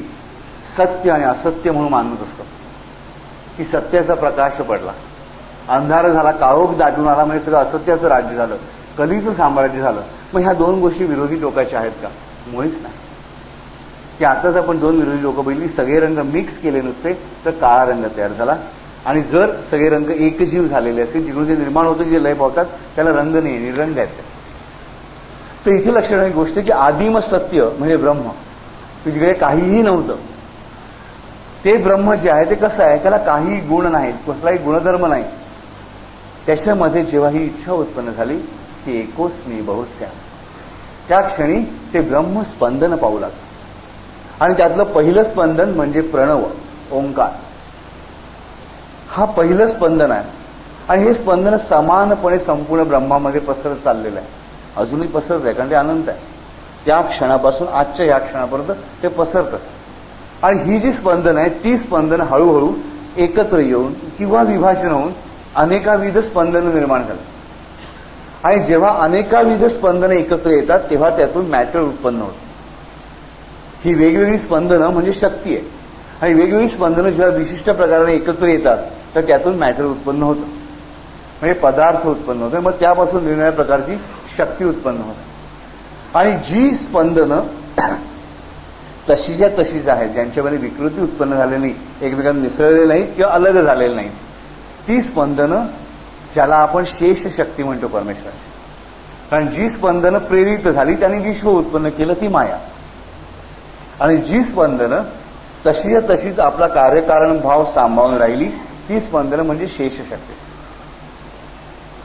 S1: सत्य आणि असत्य म्हणून मानत असतो की सत्याचा प्रकाश पडला, अंधार झाला, काळोख दाटून आला, म्हणजे सगळं असत्याचं राज्य झालं, कलीचं साम्राज्य झालं, मग ह्या 2 गोष्टी विरोधी टोकाच्या आहेत का, मुळीच नाही. की आताच आपण 2 विरोधी लोक बघितली, सगळे रंग मिक्स केले नसते तर काळा रंग तयार झाला. आणि जर सगळे रंग एकजीव झालेले असतील, जिकडून जे निर्माण होतं, जे लय पावतात, त्याला रंग नाही, निरंग आहेत. तर इथे लक्षात ठेवण्याची गोष्ट की आदिम सत्य म्हणजे ब्रह्म, जिकडे काहीही नव्हतं ते ब्रह्म जे आहे ते कसं आहे, त्याला काही गुण नाहीत, कसलाही गुणधर्म नाही. त्याच्यामध्ये जेव्हा ही इच्छा उत्पन्न झाली की एकोस्मी बहुस्या, त्या क्षणी ते ब्रह्म स्पंदन पाहू लागतं. आणि त्यातलं पहिलं स्पंदन म्हणजे प्रणव, ओंकार. हा पहिलं स्पंदन आहे. आणि हे स्पंदन समानपणे संपूर्ण ब्रह्मामध्ये पसरत चाललेलं आहे, अजूनही पसरत आहे, कारण ते अनंत आहे. त्या क्षणापासून आजच्या या क्षणापर्यंत ते पसरतच. आणि ही जी स्पंदन आहे ती स्पंदन हळूहळू एकत्र येऊन किंवा विभाजन होऊन अनेकाविध स्पंदन निर्माण झालं. आणि जेव्हा अनेकाविध स्पंदनं एकत्र येतात तेव्हा त्यातून मॅटर उत्पन्न होतं. ही वेगवेगळी स्पंदनं म्हणजे शक्ती आहे. आणि वेगवेगळी स्पंदनं जेव्हा विशिष्ट प्रकाराने एकत्र येतात तर त्यातून मॅटर उत्पन्न होतं, म्हणजे पदार्थ उत्पन्न होतं. मग त्यापासून वेगवेगळ्या प्रकारची शक्ती उत्पन्न होते. आणि जी स्पंदनं तशीच्या तशीच आहेत, ज्यांच्यामध्ये विकृती उत्पन्न झालेली नाही, एकमेकांना मिसळलेले नाहीत किंवा अलग झालेले नाहीत, ती स्पंदनं ज्याला आपण शेष शक्ती म्हणतो परमेश्वराची. कारण जी स्पंदनं प्रेरित झाली त्यांनी विश्व उत्पन्न केलं ती माया. आणि जी स्पंदनं तशीच्या तशीच आपला कार्यकारण भाव सांभाळून राहिली ती स्पंदनं म्हणजे शेष शक्ती.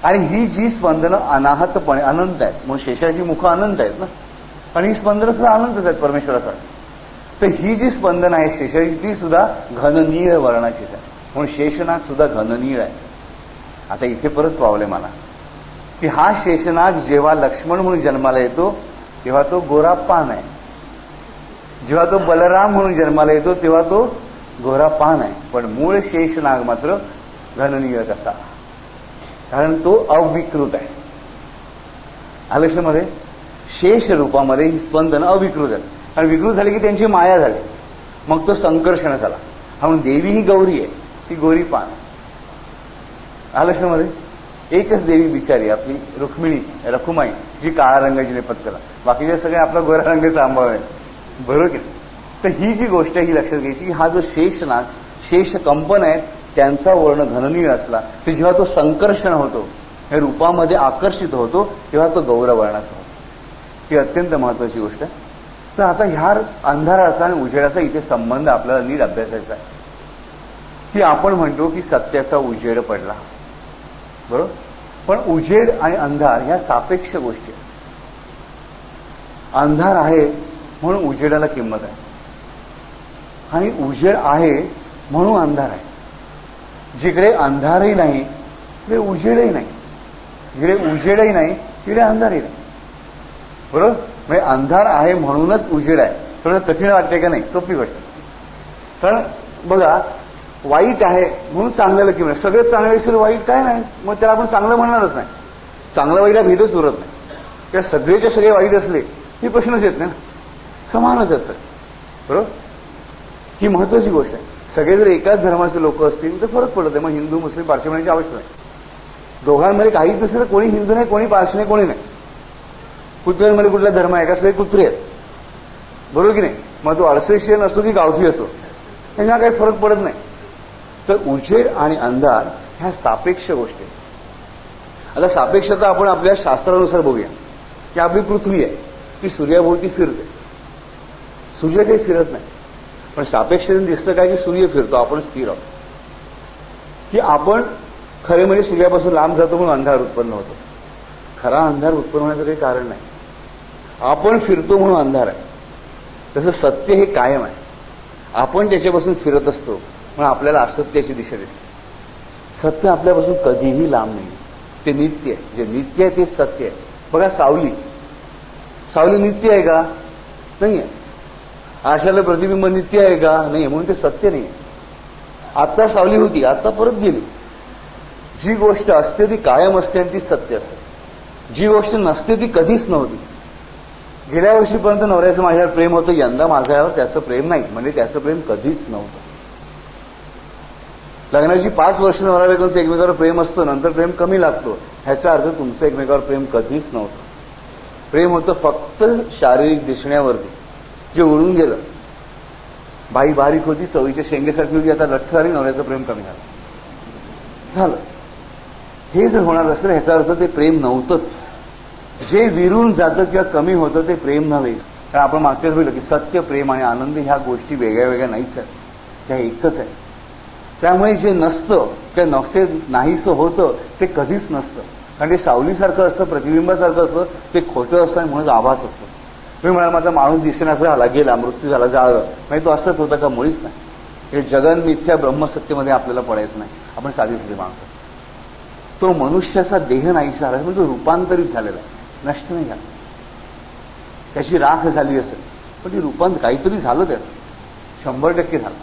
S1: आणि ही जी स्पंदनं अनाहतपणे अनंत आहेत, म्हणून शेषाची मुखं अनंत आहेत ना, आणि ही स्पंदनं सुद्धा अनंतच आहेत परमेश्वराचा. तर ही जी स्पंदन आहे शेषाची ती सुद्धा घननीळ वर्णाचीच आहे, म्हणून शेषनाग सुद्धा घननीळ आहे. आता इथे परत पावले मला की हा शेषनाग जेव्हा लक्ष्मण म्हणून जन्माला येतो तेव्हा तो गोरा पान आहे, जेव्हा तो बलराम म्हणून जन्माला येतो तेव्हा तो गोरा पान आहे. पण मूळ शेषनाग मात्र घननीळ कसा, कारण तो अविकृत आहे. आलक्ष्यामध्ये शेष रूपामध्ये ही स्पंदन अविकृत आहे, आणि विकृत झाली की त्यांची माया झाली, मग तो संकर्षण झाला. म्हणून देवी ही गौरी आहे, ती गोरी पान. आलक्ष्यामध्ये एकच देवी बिचारी आपली रखुमाई जी काळा रंगाची पत्करा, बाकीचे सगळे आपला गोरा रंगाचा आंबा आहे, बरोबर की. तर ही जी गोष्ट आहे ही लक्षात घ्यायची की हा जो शेषनाग शेष कंपन आहे त्यांचा वर्ण घननीळ असला तर जेव्हा तो संकर्षण होतो, हे रूपामध्ये आकर्षित होतो, तेव्हा तो गौरवर्णाचा होतो. ही अत्यंत महत्वाची गोष्ट आहे. तर आता ह्या अंधाराचा आणि उजेडाचा इथे संबंध आपल्याला नीट अभ्यासायचा आहे. की आपण म्हणतो की सत्याचा उजेड पडला, बरोबर, पण उजेड आणि अंधार ह्या सापेक्ष गोष्टी आहेत. अंधार आहे म्हणून उजेडाला किंमत आहे, आणि उजेड आहे म्हणून अंधार आहे. जिकडे अंधारही नाही तिकडे उजेडही नाही, जिकडे उजेडही नाही तिकडे अंधारही नाही, बरोबर. म्हणजे अंधार आहे म्हणूनच उजेड आहे. थोडं कठीण वाटते का नाही? सोपी गोष्ट. कारण बघा, वाईट आहे म्हणून चांगल्याला किंमत, सगळं चांगलं असेल वाईट काय नाही, मग त्याला आपण चांगलं म्हणणारच नाही. चांगलं वाईटला भेदच उरत नाही. त्या सगळेच्या सगळे वाईट असले ही प्रश्नच येत नाही ना, समानच असं, बरोबर. ही महत्वाची गोष्ट आहे. सगळे जर एकाच धर्माचे लोक असतील तर फरक पडत आहे, मग हिंदू मुस्लिम पारशी म्हणण्याची आवश्यकता नाही. दोघांमध्ये काहीच नसेल तर कोणी हिंदू नाही, कोणी पारशी नाही, कोणी नाही. कुत्र्यांमध्ये कुठला धर्म आहे का? सगळे कुत्रे आहेत, बरोबर की नाही. मग तो अल्सेशियन असो की गावठी असो, त्यांना काही फरक पडत नाही. तर उजेड आणि अंधार ह्या सापेक्ष गोष्टी आहेत. आता सापेक्षता आपण आपल्या शास्त्रानुसार बघूया की आपली पृथ्वी आहे ती सूर्याभोवती फिरते, सूर्य काही फिरत नाही. पण सापेक्षतेने दिसतं काय की सूर्य फिरतो, आपण स्थिर आहोत. की आपण खरे म्हणजे सूर्यापासून लांब जातो म्हणून अंधार उत्पन्न होतो. खरा अंधार उत्पन्न होण्याचं काही कारण नाही, आपण फिरतो म्हणून अंधार आहे. तसं सत्य हे कायम आहे, आपण त्याच्यापासून फिरत असतो म्हणून आपल्याला असत्याची दिशा दिसते. सत्य आपल्यापासून कधीही लांब नाही, ते नित्य आहे. जे नित्य आहे ते सत्य आहे. बघा, सावली नित्य आहे का? नाही आहे. आरशाला प्रतिबिंब नित्य आहे का? नाही, म्हणून ते सत्य नाही आहे. आता सावली होती, आता परत गेली. जी गोष्ट असते ती कायम असते आणि ती सत्य असते. जी गोष्ट नसते ती कधीच नव्हती. गेल्या वर्षीपर्यंत नवऱ्याचं माझ्यावर प्रेम होतं, यंदा माझ्यावर त्याचं प्रेम नाही, म्हणजे त्याचं प्रेम कधीच नव्हतं. लग्नाची 5 वर्ष नवरा बायकोचं एकमेकावर प्रेम असतं, नंतर प्रेम कमी लागतो, ह्याचा अर्थ तुमचं एकमेकावर प्रेम कधीच नव्हतं. प्रेम होतं फक्त शारीरिक दिसण्यावरती, जे उडून गेलं. बाई बारीक होती, चवीच्या शेंगेसारखी होती, आता लठ्ठ झाली, नवऱ्याचं प्रेम कमी झालं. हे जर होणार असेल ह्याचा अर्थ ते प्रेम नव्हतंच. जे विरून जातं किंवा कमी होतं ते प्रेम नव्हे. कारण आपण मागच्याच बघितलं की सत्य, प्रेम आणि आनंद ह्या गोष्टी वेगळ्या वेगळ्या नाहीच आहेत, त्या एकच आहे. त्यामुळे जे नसतं किंवा नसे नाहीसं होतं ते कधीच नसतं, कारण ते सावलीसारखं असतं, प्रतिबिंबासारखं असतं, ते खोटं असतं आणि म्हणून आभास असतं. तुम्ही म्हणाल माझा माणूस दिसेनासा झाला, गेला, मृत्यू झाला, जाळलं, नाही तो असंच होता का? मुळीच नाही. हे जगन मिथ्या ब्रह्मसत्यमध्ये आपल्याला पडायचं नाही. आपण साधी साधी माणसं. तो मनुष्याचा देह नाहीसा झाला म्हणजे तो रूपांतरित झालेला आहे, नष्ट नाही झाला. त्याची राख झाली असेल पण ती रूपांतर काहीतरी झालं त्याचं, 100% झालं.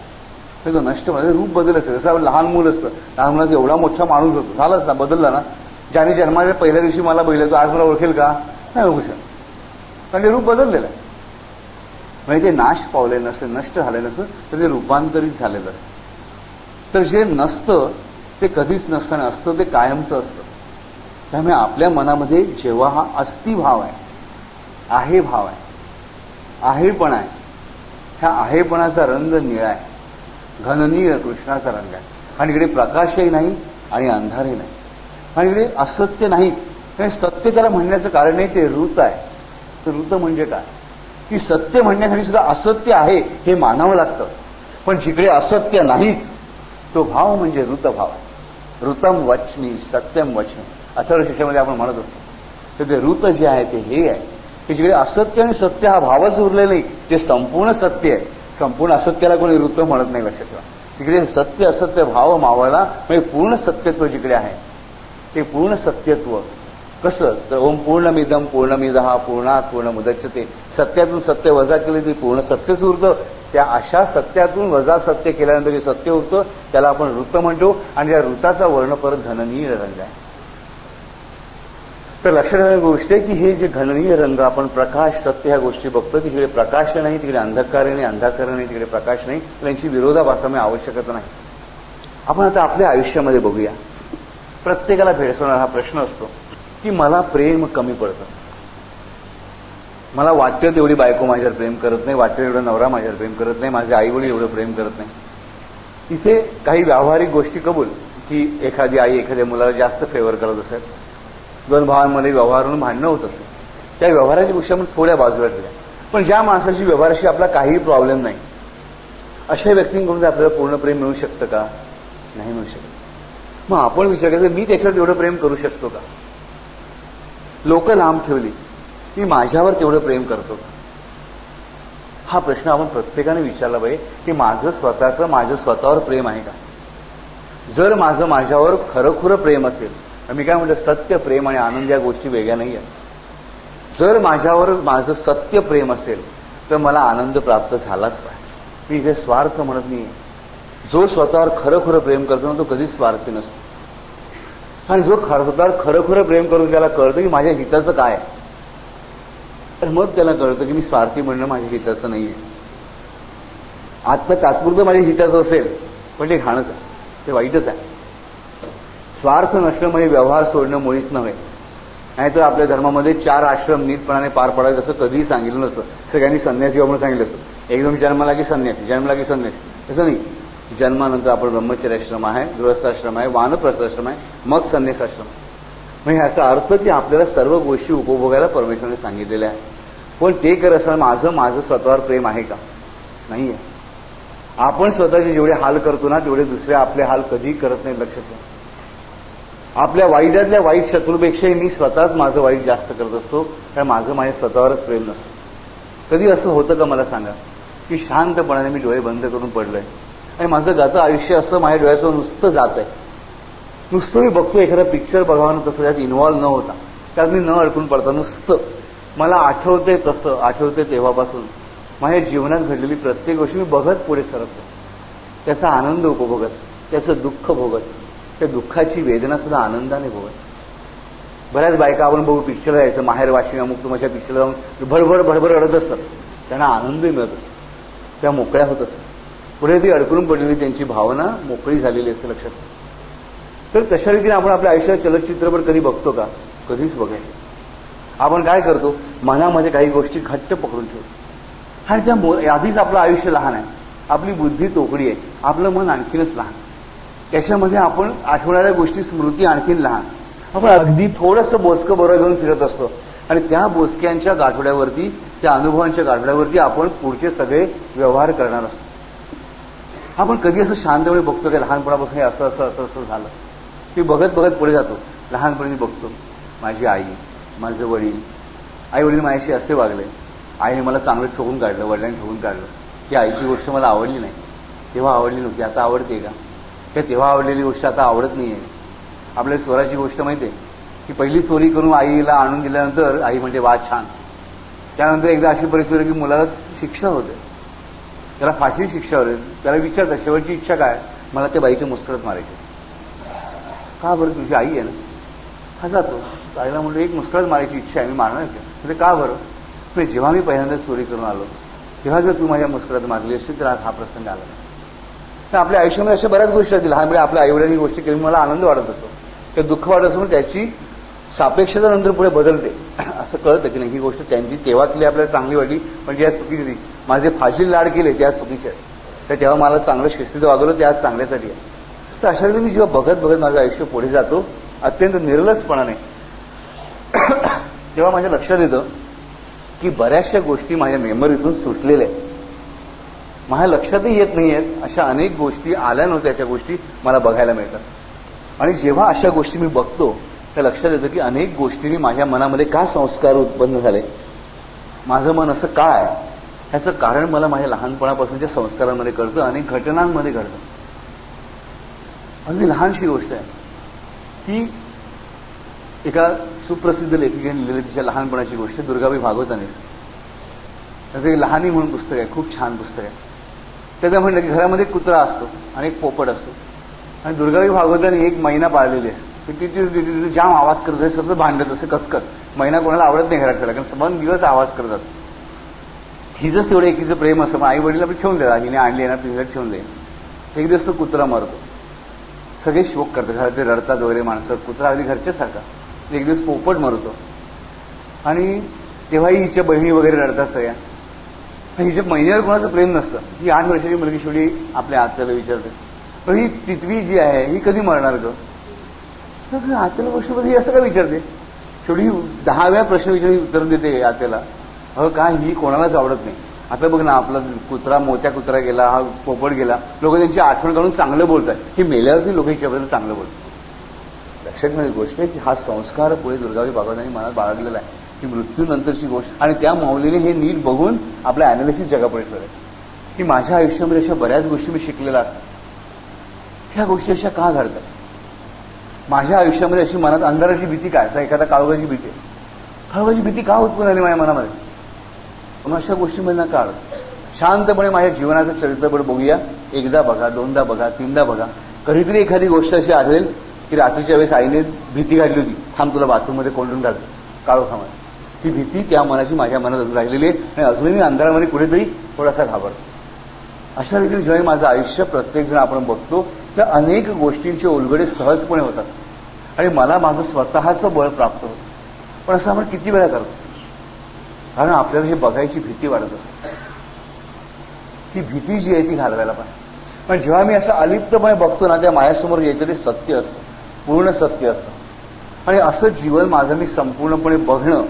S1: तर तो नष्ट म्हणजे रूप बदल असेल. जसं लहान मूल असतं, लहान मुलाचा एवढा मोठा माणूस होतो, झाला असता, बदलला ना. ज्याने जन्माच्या पहिल्या दिवशी मला बघितलं तो आज मला ओळखेल का? नाही ओळखू शकत, कारण ते रूप बदललेलं आहे. म्हणजे ते नाश पावलेलं नसेल, नष्ट झालेलं नसेल, तर ते रूपांतरित झालेलं असतं. तर जे नसतं ते कधीच नसतं आणि असतं ते कायमचं असतं. त्यामुळे आपल्या मनामध्ये जेव्हा हा अस्तिभाव आहे, आहे भाव आहे, आहेपणा आहे, ह्या आहेपणाचा रंग निळा आहे, घननीळ कृष्णाचा रंग आहे. आणि इकडे प्रकाशही नाही आणि अंधारही नाही, आणि इकडे असत्य नाहीच. कारण सत्य त्याला म्हणण्याचं कारण नाही, ते ऋत आहे. तर ऋत म्हणजे काय? की सत्य म्हणण्यासाठी सुद्धा असत्य आहे हे मानावं लागतं. पण जिकडे असत्य नाहीच तो भाव म्हणजे ऋतभाव आहे. ऋतम वचनी सत्यम वचनी, अथर्वशीर्षामध्ये आपण म्हणत असतो. तर ते ऋत जे आहे ते हे आहे की जिकडे असत्य आणि सत्य हा भावच उरले नाही, जे संपूर्ण सत्य आहे. संपूर्ण असत्याला कोणी वृत्त म्हणत नाही, लक्षात ठेवा. तिकडे सत्य असत्य भाव मावळला म्हणजे पूर्ण सत्यत्व जिकडे आहे ते पूर्ण सत्यत्व. कसं तर ओम पूर्णमिदं पूर्णमिदः पूर्णात् पूर्णमुदच्यते. सत्यातून सत्य वजा केले ते पूर्ण सत्यच उरतं. त्या अशा सत्यातून वजा सत्य केल्यानंतर जे सत्य उरतं त्याला आपण ऋत म्हणतो. आणि त्या ऋताचा वर्ण परत घननीळ रंग आहे. तर लक्षात ठेवण्याची गोष्ट आहे की हे जे घननीय रंग आपण प्रकाश सत्य ह्या गोष्टी बघतो की जिकडे प्रकाश नाही तिकडे अंधकार नाही, अंधकार नाही तिकडे प्रकाश नाही, त्यांची विरोधाभासामुळे आवश्यकता नाही. आपण आता आपल्या आयुष्यामध्ये बघूया. प्रत्येकाला भेडसवणारा हा प्रश्न असतो की मला प्रेम कमी पडतं. मला वाटतं तेवढी बायको माझ्यावर प्रेम करत नाही, वाटतं एवढा नवरा माझ्यावर प्रेम करत नाही, माझे आई वडील एवढं प्रेम करत नाही. इथे काही व्यावहारिक गोष्टी कबूल की एखादी आई एखाद्या मुलाला जास्त फेवर करत असेल, दोन भावांमध्ये व्यवहारून भांडणं होत असेल, त्या व्यवहाराच्या गोष्टी आपण थोड्या बाजूला ठेवल्या. पण ज्या माणसाची व्यवहाराशी आपला काही प्रॉब्लेम नाही अशा व्यक्तींकडून आपल्याला पूर्ण प्रेम मिळू शकतं का? नाही मिळू शकत. मग आपण विचार करायचा मी त्याच्यावर तेवढं प्रेम करू शकतो का? लोक लांब ठेवली मी माझ्यावर तेवढं प्रेम करतो का? हा प्रश्न आपण प्रत्येकाने विचारला पाहिजे की माझं स्वतःवर प्रेम आहे का? जर माझं माझ्यावर खरंखुरं प्रेम असेल, मी काय म्हणतो सत्य प्रेम आणि आनंद या गोष्टी वेगळ्या नाही आहेत. जर माझ्यावर माझं सत्य प्रेम असेल तर मला आनंद प्राप्त झालाच पाहिजे. मी इथे स्वार्थ म्हणत नाही. जो स्वतःवर खरंखुरं प्रेम करतो ना तो कधीच स्वार्थी नसतो. आणि जो स्वतःवर खरंखुरं प्रेम करून त्याला कळतं की माझ्या हिताचं काय आहे, तर मग त्याला कळतं की मी स्वार्थी म्हणणं माझ्या हिताचं नाहीये. तात्पुरतं माझ्या हिताचं असेल पण ते घाणच आहे, ते वाईटच आहे. स्वार्थ नसणं म्हणजे व्यवहार सोडणं मुळीच नव्हे. नाहीतर आपल्या धर्मामध्ये 4 आश्रम नीटपणाने पार पडायचं असं कधीही सांगितलं नसतं. सगळ्यांनी संन्यासी म्हणून सांगितलं असतं. एकदम जन्माला की संन्यासी, जन्माला की संन्यासी, तसं नाही. जन्मानंतर आपण ब्रह्मचर्याश्रम आहे, गृहस्थाश्रम आहे, वानप्रस्थाश्रम आहे, मग संन्यासाश्रम. म्हणजे ह्याचा अर्थ की आपल्याला सर्व गोष्टी उपभोगायला परमेश्वराने सांगितलेल्या आहे. पण ते करत असताना माझं स्वतःवर प्रेम आहे का? नाहीये. आपण स्वतःचे जेवढे हाल करतो ना तेवढे दुसरे आपले हाल कधीही करत नाही, लक्षात ठेवा. आपल्या वाईटातल्या वाईट शत्रूपेक्षाही मी स्वतःच माझं वाईट जास्त करत असतो, कारण माझं माझ्या स्वतःवरच प्रेम नसतं. कधी असं होतं का मला सांगा की शांतपणाने मी डोळे बंद करून पडलोय आणि माझं जातं आयुष्य असं माझ्या डोळ्यासमोर नुसतं जात आहे, नुसतं मी बघतो एखादा पिक्चर बघावं तसं त्यात इन्व्हॉल्व्ह न होता, त्यात मी न अडकून पडता नुसतं मला आठवते तसं आठवते तेव्हापासून माझ्या जीवनात घडलेली प्रत्येक गोष्ट मी बघत पुढे सरकतो, त्याचा आनंद उपभोगत, त्याचं दुःख भोगत, त्या दुःखाची वेदना सुद्धा आनंदाने भोगत. बऱ्याच बायका आपण बघू पिक्चर जायचं माहेर वाशिम अमुक तुमच्या पिक्चर जाऊन भडभड रडत असतात, त्यांना आनंदही मिळत असतो, त्या मोकळ्या होत असतात. पुढे ती अडकून पडलेली त्यांची भावना मोकळी झालेली असते, लक्षात. तर तशा रीतीने आपण आपल्या आयुष्यात चलचित्रपट कधी बघतो का? कधीच बघायचं. आपण काय करतो, मनामध्ये काही गोष्टी घट्ट पकडून ठेवतो आणि त्या आधीच आपलं आयुष्य लहान आहे, आपली बुद्धी तोकडी आहे, आपलं मन आणखीनच लहान, त्याच्यामध्ये आपण आठवणाऱ्या गोष्टी स्मृती आणखीन लहान. आपण अगदी थोडंसं बोचकं बरोबर घेऊन फिरत असतो आणि त्या बोचक्यांच्या गाठोड्यावरती, त्या अनुभवांच्या गाठोड्यावरती आपण पुढचे सगळे व्यवहार करणार असतो. आपण कधी असं शांतपणे बघतो की लहानपणापासून हे असं असं असं असं झालं, मी बघत बघत पुढे जातो. लहानपणी बघतो माझी आई, माझं वडील, आई वडील माझ्याशी असे वागले, आईने मला चांगलं ठोकून काढलं, वडिलांनी ठोकून काढलं, ही आईची गोष्ट मला आवडली नाही, तेव्हा आवडली नव्हती, आता आवडते का? तेव्हा आवडलेली गोष्ट आता आवडत नाहीये. आपल्याला चोराची गोष्ट माहिती आहे की पहिली चोरी करून आईला आणून दिल्यानंतर आई म्हणते वा छान. त्यानंतर एकदा अशी परिस्थिती की मुलाला शिक्षा होते, त्याला फाशी शिक्षा होते. त्याला विचारतात शेवटची इच्छा काय? मला त्या बाईच्या मुस्कळत मारायची. का बरं? तुझी आई आहे ना. हा जातो आईला म्हणतो एक मुस्कळत मारायची इच्छा आहे, मी मारणार का? म्हणजे का बरं? म्हणजे जेव्हा मी पहिल्यांदा चोरी करून आलो तेव्हा जर तू माझ्या मुस्कळत मारली असती तर आज हा प्रसंग आला नसता. तर आपल्या आयुष्यामध्ये अशा बऱ्याच गोष्टी असतील. लहानपणी आपल्या आईवडिलांनी गोष्टी केली मला आनंद वाटत असतो, ते दुःख वाटत असतो, त्याची सापेक्षता नंतर पुढे बदलते. असं कळतं की नाही ही गोष्ट त्यांची तेव्हा केली आपल्याला चांगली वाटली म्हणजे या चुकीची नाही. माझे फाशील लाड केले त्या चुकीचे आहेत, तर तेव्हा मला चांगलं शिस्तीत वागवलं त्या चांगल्यासाठी आहे. तर अशा रीती मी जेव्हा बघत बघत माझं आयुष्य पुढे जातो अत्यंत निर्लसपणाने, तेव्हा माझ्या लक्षात येतं की बऱ्याचशा गोष्टी माझ्या मेमरीतून सुटलेल्या आहेत, माझ्या लक्षातही येत नाही आहेत. अशा अनेक गोष्टी आल्या नव्हत्या, अशा गोष्टी मला बघायला मिळतात. आणि जेव्हा अशा गोष्टी मी बघतो त्या लक्षात येतं की अनेक गोष्टींनी माझ्या मनामध्ये का संस्कार उत्पन्न झाले माझं मन असं का आहे ह्याचं कारण मला माझ्या लहानपणापासूनच्या संस्कारांमध्ये कळतं आणि घटनांमध्ये घडतं. अगदी लहानशी गोष्ट आहे की एका सुप्रसिद्ध लेखिकेने लिहिलेली तिच्या लहानपणाची गोष्ट दुर्गाबाई भागवतानेच. त्याचं एक लहानी म्हणून पुस्तक आहे, खूप छान पुस्तक आहे. त्याचं म्हणलं की घरामध्ये एक कुत्रा असतो आणि एक पोपट असतो आणि दुर्गाबाई भागवताने एक मैना पाळलेली आहे. तिथे जाम आवाज करत आहे, सतत भांडत असे कचकत. मैना कोणाला आवडत नाही घरात ठेवला कारण सबंध दिवस आवाज करतात. हिजंच तेवढं एकीचं प्रेम असं, आई वडील आपली ठेवून द्या, हिने आणली ना पिंजऱ्यात ठेवून दे. एक दिवस तो कुत्रा मरतो. सगळे शोक करतात, घरातले रडतात वगैरे माणसं, कुत्रा अगदी घरच्यासारखा. एक दिवस पोपट मरतो आणि तेव्हाही हिच्या बहिणी वगैरे रडतात सगळ्या. हिच्या महिन्यावर कोणाचं प्रेम नसतं. ही 8 वर्षाची मुलगी शेवटी आपल्या आत्याला विचारते, पण ही टिटवी जी आहे ही कधी मरणार ग? आत्याला गोष्ट ही असं का विचारते? शेवटी 10व्या प्रश्न विचारून उत्तर देते आत्याला, अगं काय ही कोणालाच आवडत नाही. आता बघ ना, आपला कुत्रा, मोत्या कुत्रा गेला, हा पोपट गेला, लोक त्यांची आठवण काढून चांगलं बोलतात. ही मेल्यावरती लोक हिच्याबद्दल चांगलं बोलतात. लक्षात घेण्याची गोष्ट आहे की हा संस्कार पुढे दुर्गाबाई भागवतांनी मनात बाळगलेला आहे की मृत्यूनंतरची गोष्ट. आणि त्या माऊलीने हे नीट बघून आपलं अॅनालिसिस जगापुढे ठेवलंय की माझ्या आयुष्यामध्ये अशा बऱ्याच गोष्टी मी शिकलेल्या असतात. ह्या गोष्टी अशा का घडतात? माझ्या आयुष्यामध्ये अशी मनात अंधाराची भीती काय, एखादा काळोखाची भीती आहे, काळोखाची भीती का उत्पन्न झाली माझ्या मनामध्ये? मग अशा गोष्टीमध्ये नका काढ. शांतपणे माझ्या जीवनाचं चरित्रपट बघूया. एकदा बघा, दोनदा बघा, तीनदा बघा. कधीतरी एखादी गोष्ट अशी आढळेल की रात्रीच्या वेळेस आईने भीती घातली होती, थांब तुला बाथरूममध्ये कोंडून घालतो काळोखामध्ये. ती भीती त्या मनाची माझ्या मनात अजून राहिलेली आहे आणि अजूनही मी अंधारामध्ये कुठेतरी थोडासा घाबरतो. अशा रीतीने जेव्हा माझं आयुष्य प्रत्येक जण आपण बघतो तर अनेक गोष्टींचे उलगडे सहजपणे होतात आणि मला माझं स्वतःचं बळ प्राप्त होतं. पण असं आपण किती वेळा करतो? कारण आपल्याला हे बघायची भीती वाटत असते. ती भीती जी आहे ती घालवायला पाहिजे. पण जेव्हा मी असं अलिप्तपणे बघतो ना, त्या माझ्यासमोर येतरी सत्य असतं, पूर्ण सत्य असतं. आणि असं जीवन माझं मी संपूर्णपणे बघणं,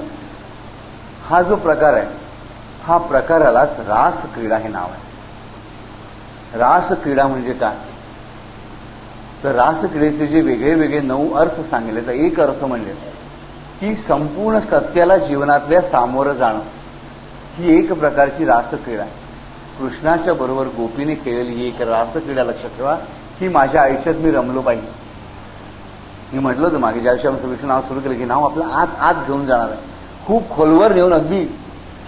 S1: हा जो प्रकार आहे, हा प्रकारालाच रास क्रीडा हे नाव आहे. रास क्रीडा म्हणजे काय? तर रास क्रीडेचे जे वेगळे वेगळे 9 अर्थ सांगितले, तर एक अर्थ म्हणजे की संपूर्ण सत्याला जीवनातल्या सामोरं जाणं, ही एक प्रकारची रासक्रीडा आहे. कृष्णाच्या बरोबर गोपीने केलेली ही एक रासक्रीडा लक्षात ठेवा, ही माझ्या आयुष्यात मी रमलो पाहिजे. मी म्हटलं होतं मागे, ज्या दिवशी आम्ही नाव सुरू केलं की नाव आपलं आत घेऊन जाणार आहे, खूप खोलवर नेऊन अगदी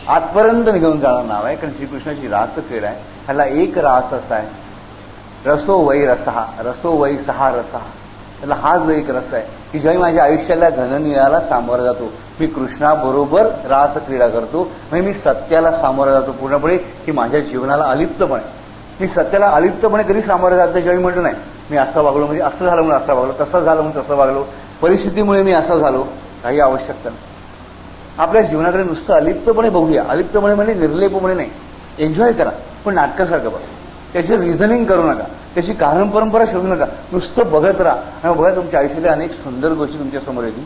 S1: आतपर्यंत घेऊन जाणार नाव आहे. कारण श्रीकृष्णाची रासक्रीडा आहे. ह्याला एक रास असा आहे, रसो वै रसहा, रसो वै सहा रसहा. त्याला हाच एक रस आहे की जेव्हा माझ्या आयुष्याला घननिळाला सामोरा जातो, मी कृष्णाबरोबर रास क्रीडा करतो, म्हणजे मी सत्याला सामोरा जातो पूर्णपणे, की माझ्या जीवनाला अलिप्तपणे. मी सत्याला अलिप्तपणे कधी सामोरं जात नाही. जेव्हा म्हटलं नाही मी असं वागलो म्हणजे असं झालं म्हणून असं वागलो, तसं झालं म्हणून तसं वागलो, परिस्थितीमुळे मी असं झालो, काही आवश्यकता नाही. आपल्या जीवनाकडे नुसतं अलिप्तपणे बघूया. अलिप्तपणे म्हणजे निर्लेपपणे नाही, एन्जॉय करा, पण नाटकासारखं बघा. त्याची रिझनिंग करू नका, त्याची कारण परंपरा शोधू नका, नुसतं बघत राहा. आणि बघा तुमच्या आयुष्यातल्या अनेक सुंदर गोष्टी तुमच्या समोर येतील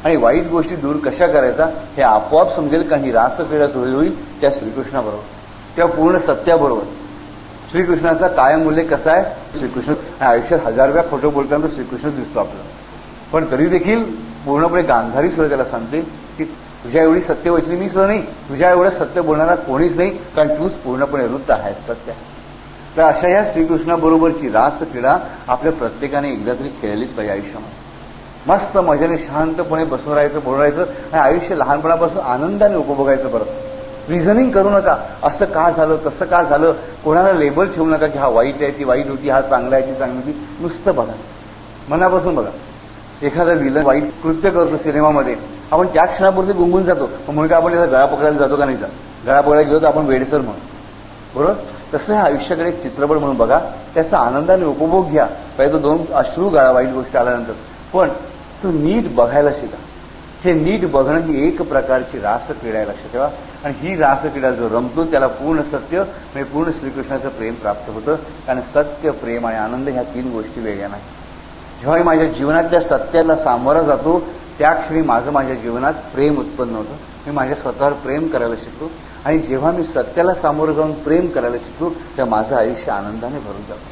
S1: आणि वाईट गोष्टी दूर कशा करायचा हे आपोआप समजेल. कारण ही रासक्रीडा सुरू होईल त्या श्रीकृष्णाबरोबर, त्या पूर्ण सत्याबरोबर. श्रीकृष्णाचा कायम उल्लेख कसा आहे? श्रीकृष्ण आयुष्यात 1000 वेळा खोटं बोलताना श्रीकृष्ण दिसतो आपल्याला, पण तरी देखील पूर्णपणे गांधारी सुद्धा त्याला सांगते की तुझ्या एवढी सत्यवचनी मी सुद्धा नाही, तुझ्या एवढं सत्य बोलणारा कोणीच नाही, कारण तूच पूर्णपणे वृत्त आहेस, सत्य आहेस. तर अशा ह्या श्रीकृष्णाबरोबरची रासक्रीडा आपल्या प्रत्येकाने एकदा तरी खेळलीच पाहिजे आयुष्यामध्ये. मस्त मजाने शांतपणे बसून राहायचं, बोलायचं आणि आयुष्य लहानपणापासून आनंदाने उपभोगायचं. परत रिझनिंग करू नका, असं का झालं, तसं का झालं, कोणाला लेबल ठेवू नका की हा वाईट आहे, ती वाईट होती, हा चांगला आहे, ती चांगली होती. नुसतं बघा, मनापासून बघा. एखादा विलन वाईट कृत्य करतो सिनेमामध्ये, आपण त्या क्षणापुरती गुंगून जातो, म्हणून का आपण त्याचा गळा पकडायला जातो का नाही जात? गळा पकडायला गेलो तर आपण वेडसर म्हणून, बरोबर? तसं ह्या आयुष्याकडे एक चित्रपट म्हणून बघा, त्याचा आनंदाने उपभोग घ्या. पहिले तो 2 अश्रू गाळा वाईट गोष्ट आल्यानंतर, पण तो नीट बघायला शिका. हे नीट बघणं ही एक प्रकारची रासक्रीडा आहे, लक्षात ठेवा. आणि ही रासक्रीडा जो रमतो त्याला पूर्ण सत्य म्हणजे पूर्ण श्रीकृष्णाचं प्रेम प्राप्त होतं. कारण सत्य, प्रेम आणि आनंद ह्या 3 गोष्टी वेगळ्या नाही. जेव्हा मी माझ्या जीवनातल्या सत्याला सामोरा जातो त्या क्षणी माझ्या जीवनात प्रेम उत्पन्न होतं. मी माझ्या स्वतःवर प्रेम करायला शिकतो आणि जेव्हा मी सत्याला सामोरं जाऊन प्रेम करायला शिकतो तेव्हा माझं आयुष्य आनंदाने भरून जातं.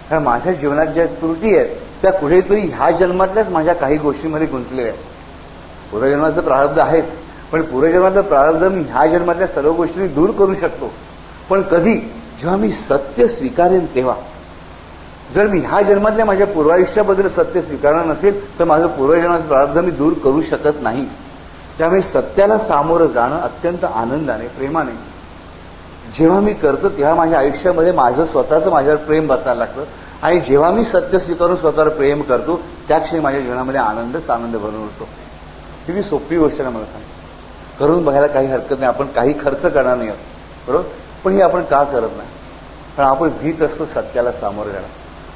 S1: कारण माझ्या जीवनात ज्या त्रुटी आहेत त्या कुठेतरी ह्या जन्मातल्याच माझ्या काही गोष्टींमध्ये गुंतलेल्या आहेत. पूर्वजन्माचं प्रारब्ध आहेच, पण पूर्वजन्मातलं प्रारब्ध मी ह्या जन्मातल्या सर्व गोष्टी दूर करू शकतो. पण कधी? जेव्हा मी सत्य स्वीकारेन तेव्हा. जर मी ह्या जन्मातल्या माझ्या पूर्वायुष्याबद्दल सत्य स्वीकारणार नसेल तर माझं पूर्वजन्माचं प्रारब्ध मी दूर करू शकत नाही. त्यामुळे सत्याला सामोरं जाणं अत्यंत आनंदाने, प्रेमाने जेव्हा मी करतो तेव्हा माझ्या आयुष्यामध्ये माझं स्वतःचं माझ्यावर प्रेम बसायला लागतं. आणि जेव्हा मी सत्य स्वीकारून स्वतःवर प्रेम करतो त्या क्षणी माझ्या जीवनामध्ये आनंदच आनंद भरून उठतो. किती सोपी गोष्ट ना मला सांग. करून बघायला काही हरकत नाही. आपण काही खर्च करणार नाही आहोत, बरोबर. पण हे आपण का करत नाही? कारण आपण भीत असतो सत्याला सामोरं जाणं.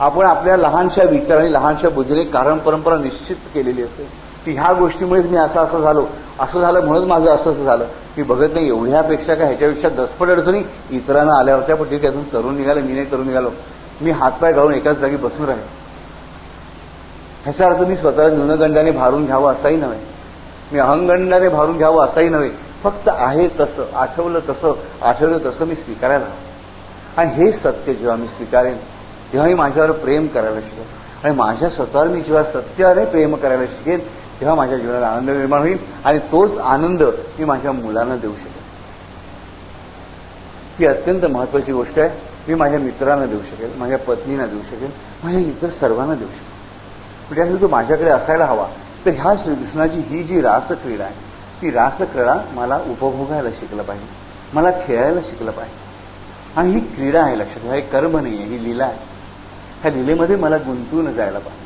S1: आपण आपल्या लहानशा विचारांनी, लहानशा बुद्धीने कारण परंपरा निश्चित केलेली असते की ह्या गोष्टीमुळेच मी असं झालो, असं झालं म्हणून माझं असं झालं. मी बघत नाही एवढ्यापेक्षा का ह्याच्यापेक्षा दसपट अडचणी इतरांना आल्या होत्या. पण ठीक आहे, अजून तरुण निघालो, मी नाही तरुण निघालो. मी हातपाय घालून एकाच जागी बसून राहील. ह्याचा अर्थ मी स्वतःला न्यूनगंडाने भारून घ्यावं असाही नव्हे, मी अहंगंडाने भारून घ्यावं असाही नव्हे. फक्त आहे तसं, आठवलं तसं मी स्वीकारायला हवं. आणि हे सत्य जेव्हा मी स्वीकारेन तेव्हा मी माझ्यावर प्रेम करायला शिकेन. आणि माझ्या स्वतःवर मी जेव्हा सत्याने प्रेम करायला शिकेन तेव्हा माझ्या जीवनात आनंद निर्माण होईल. आणि तोच आनंद मी माझ्या मुलांना देऊ शकेन. ही अत्यंत महत्वाची गोष्ट आहे. मी माझ्या मित्रांना देऊ शकेल, माझ्या पत्नीला देऊ शकेल, माझ्या इतर सर्वांना देऊ शकेल. पण त्यासाठी तो माझ्याकडे असायला हवा. तर ह्या श्रीकृष्णाची ही जी रासक्रीडा आहे ती रासक्रीडा मला उपभोगायला शिकलं पाहिजे, मला खेळायला शिकलं पाहिजे. आणि ही क्रीडा आहे, लक्षात ठेवा. हे कर्म नाही आहे, ही लीला आहे. ह्या लीलेमध्ये मला गुंतून जायला पाहिजे.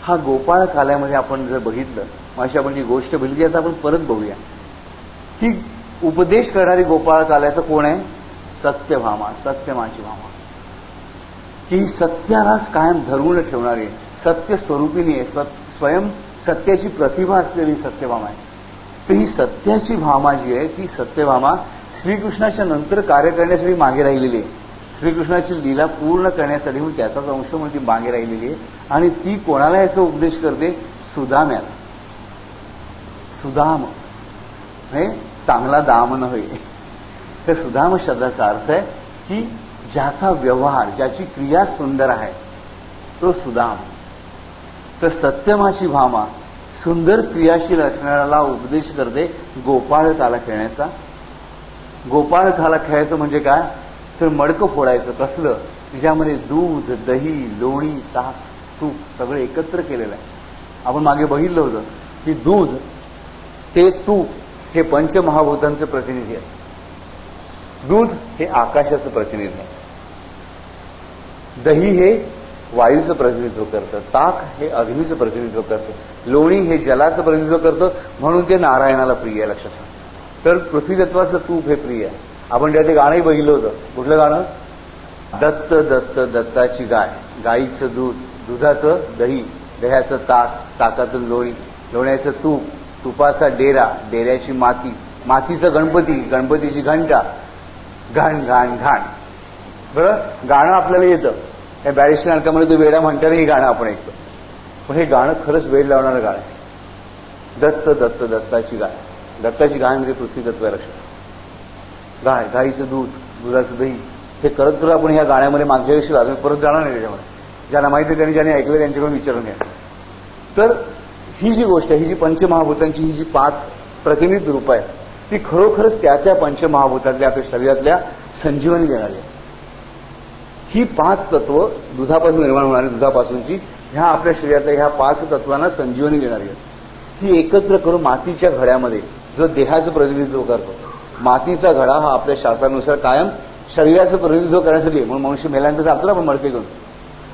S1: हा गोपाळ काल्यामध्ये आपण जर बघितलं, माशी आपण जी गोष्ट बघितली आता आपण परत बघूया. ही उपदेश करणारी गोपाळ काल्याचं कोण आहे? सत्यभामा, सत्यमाची भामा. ही सत्यालाच कायम धरून ठेवणारी सत्य स्वरूपिणी आहे, स्वयं सत्याची प्रतिभा असलेली सत्यभामा आहे. तर ही सत्याची भामा जी आहे ती सत्यभामा श्रीकृष्णाच्या नंतर कार्य करण्यासाठी मागे राहिलेली आहे. श्रीकृष्णाची लीला पूर्ण करण्यासाठी म्हणून त्याचाच अंश म्हणून ती मागे राहिलेली आहे. आणि ती कोणाला याचा उपदेश करते? सुदाम्याला. सुदाम हे चांगला दाम नव्हे. तर सुदाम शब्दाचा अर्थ आहे की ज्याचा व्यवहार, ज्याची क्रिया सुंदर आहे तो सुदाम. तर सत्यमाची भामा सुंदर क्रियाशील असणाऱ्याला उपदेश करते गोपाळ काला खेळण्याचा. गोपाळ काला खेळायचं म्हणजे काय? तर मडकं फोडायचं. कसलं? ज्यामध्ये दूध, दही, लोणी, ताक, तूप सगळं एकत्र केलेलं आहे. आपण मागे बघितलं होतं की दूध ते तूप हे पंचमहाभूतांचं प्रतिनिधी आहे. दूध हे आकाशाचं प्रतिनिधी आहे, दही हे वायूचं प्रतिनिधित्व करतं, ताक हे अग्नीचं प्रतिनिधित्व करतं, लोणी हे जलाचं प्रतिनिधित्व करतं. म्हणून ते नारायणाला प्रिय आहे, लक्षात ठेवा. तर पृथ्वीतत्वाचं तूप हे प्रिय आहे. आपण त्या ते गाणंही बघितलं होतं. कुठलं गाणं? दत्त दत्त दत्ताची गाय, गाईचं दूध, दुधाचं दही, दह्याचं ताक, ताकातून लोणी, लोण्याचं तूप, तुपाचा डेरा, डेऱ्याची माती, मातीचं गणपती, गणपतीची घंटा, घाण घाण घाण. बरं, गाणं आपल्याला येतं. या बॅरिस्टर नाटकामध्ये तो वेडा म्हणताना हे गाणं आपण ऐकतो. पण हे गाणं खरंच वेड लावणारं गाणं आहे. दत्त दत्त दत्ताची गाय, दत्ताची गाय म्हणजे पृथ्वी तत्व आहे, लक्षात. गाय, गाईचं दूध, दुधाचं दही, हे करत करत आपण ह्या गाण्यामध्ये मागच्या दिवशी अजून परत जाणार नाही त्याच्यामध्ये. ज्यांना माहिती त्यांनी ज्यांनी ऐकलं त्यांच्याकडून विचारून घ्या. तर ही जी गोष्ट आहे, ही जी पंचमहाभूतांची ही जी 5 प्रतिनिधी रूप आहे ती खरोखरच त्या त्या पंचमहाभूतातल्या आपल्या शरीरातल्या संजीवनी देणारी आहे. ही 5 तत्व दुधापासून निर्माण होणारी, दुधापासूनची ह्या आपल्या शरीरातल्या ह्या 5 तत्वांना संजीवनी देणारी आहे. ही एकत्र करून मातीच्या घड्यामध्ये जो देहाचं प्रतिनिधित्व करतो, मातीचा घडा हा आपल्या शास्त्रानुसार कायम शरीराचं प्रतिनिधित्व करण्यासाठी, म्हणून मनुष्य मेल्यानंतर जातो ना आपण मडके घेऊन,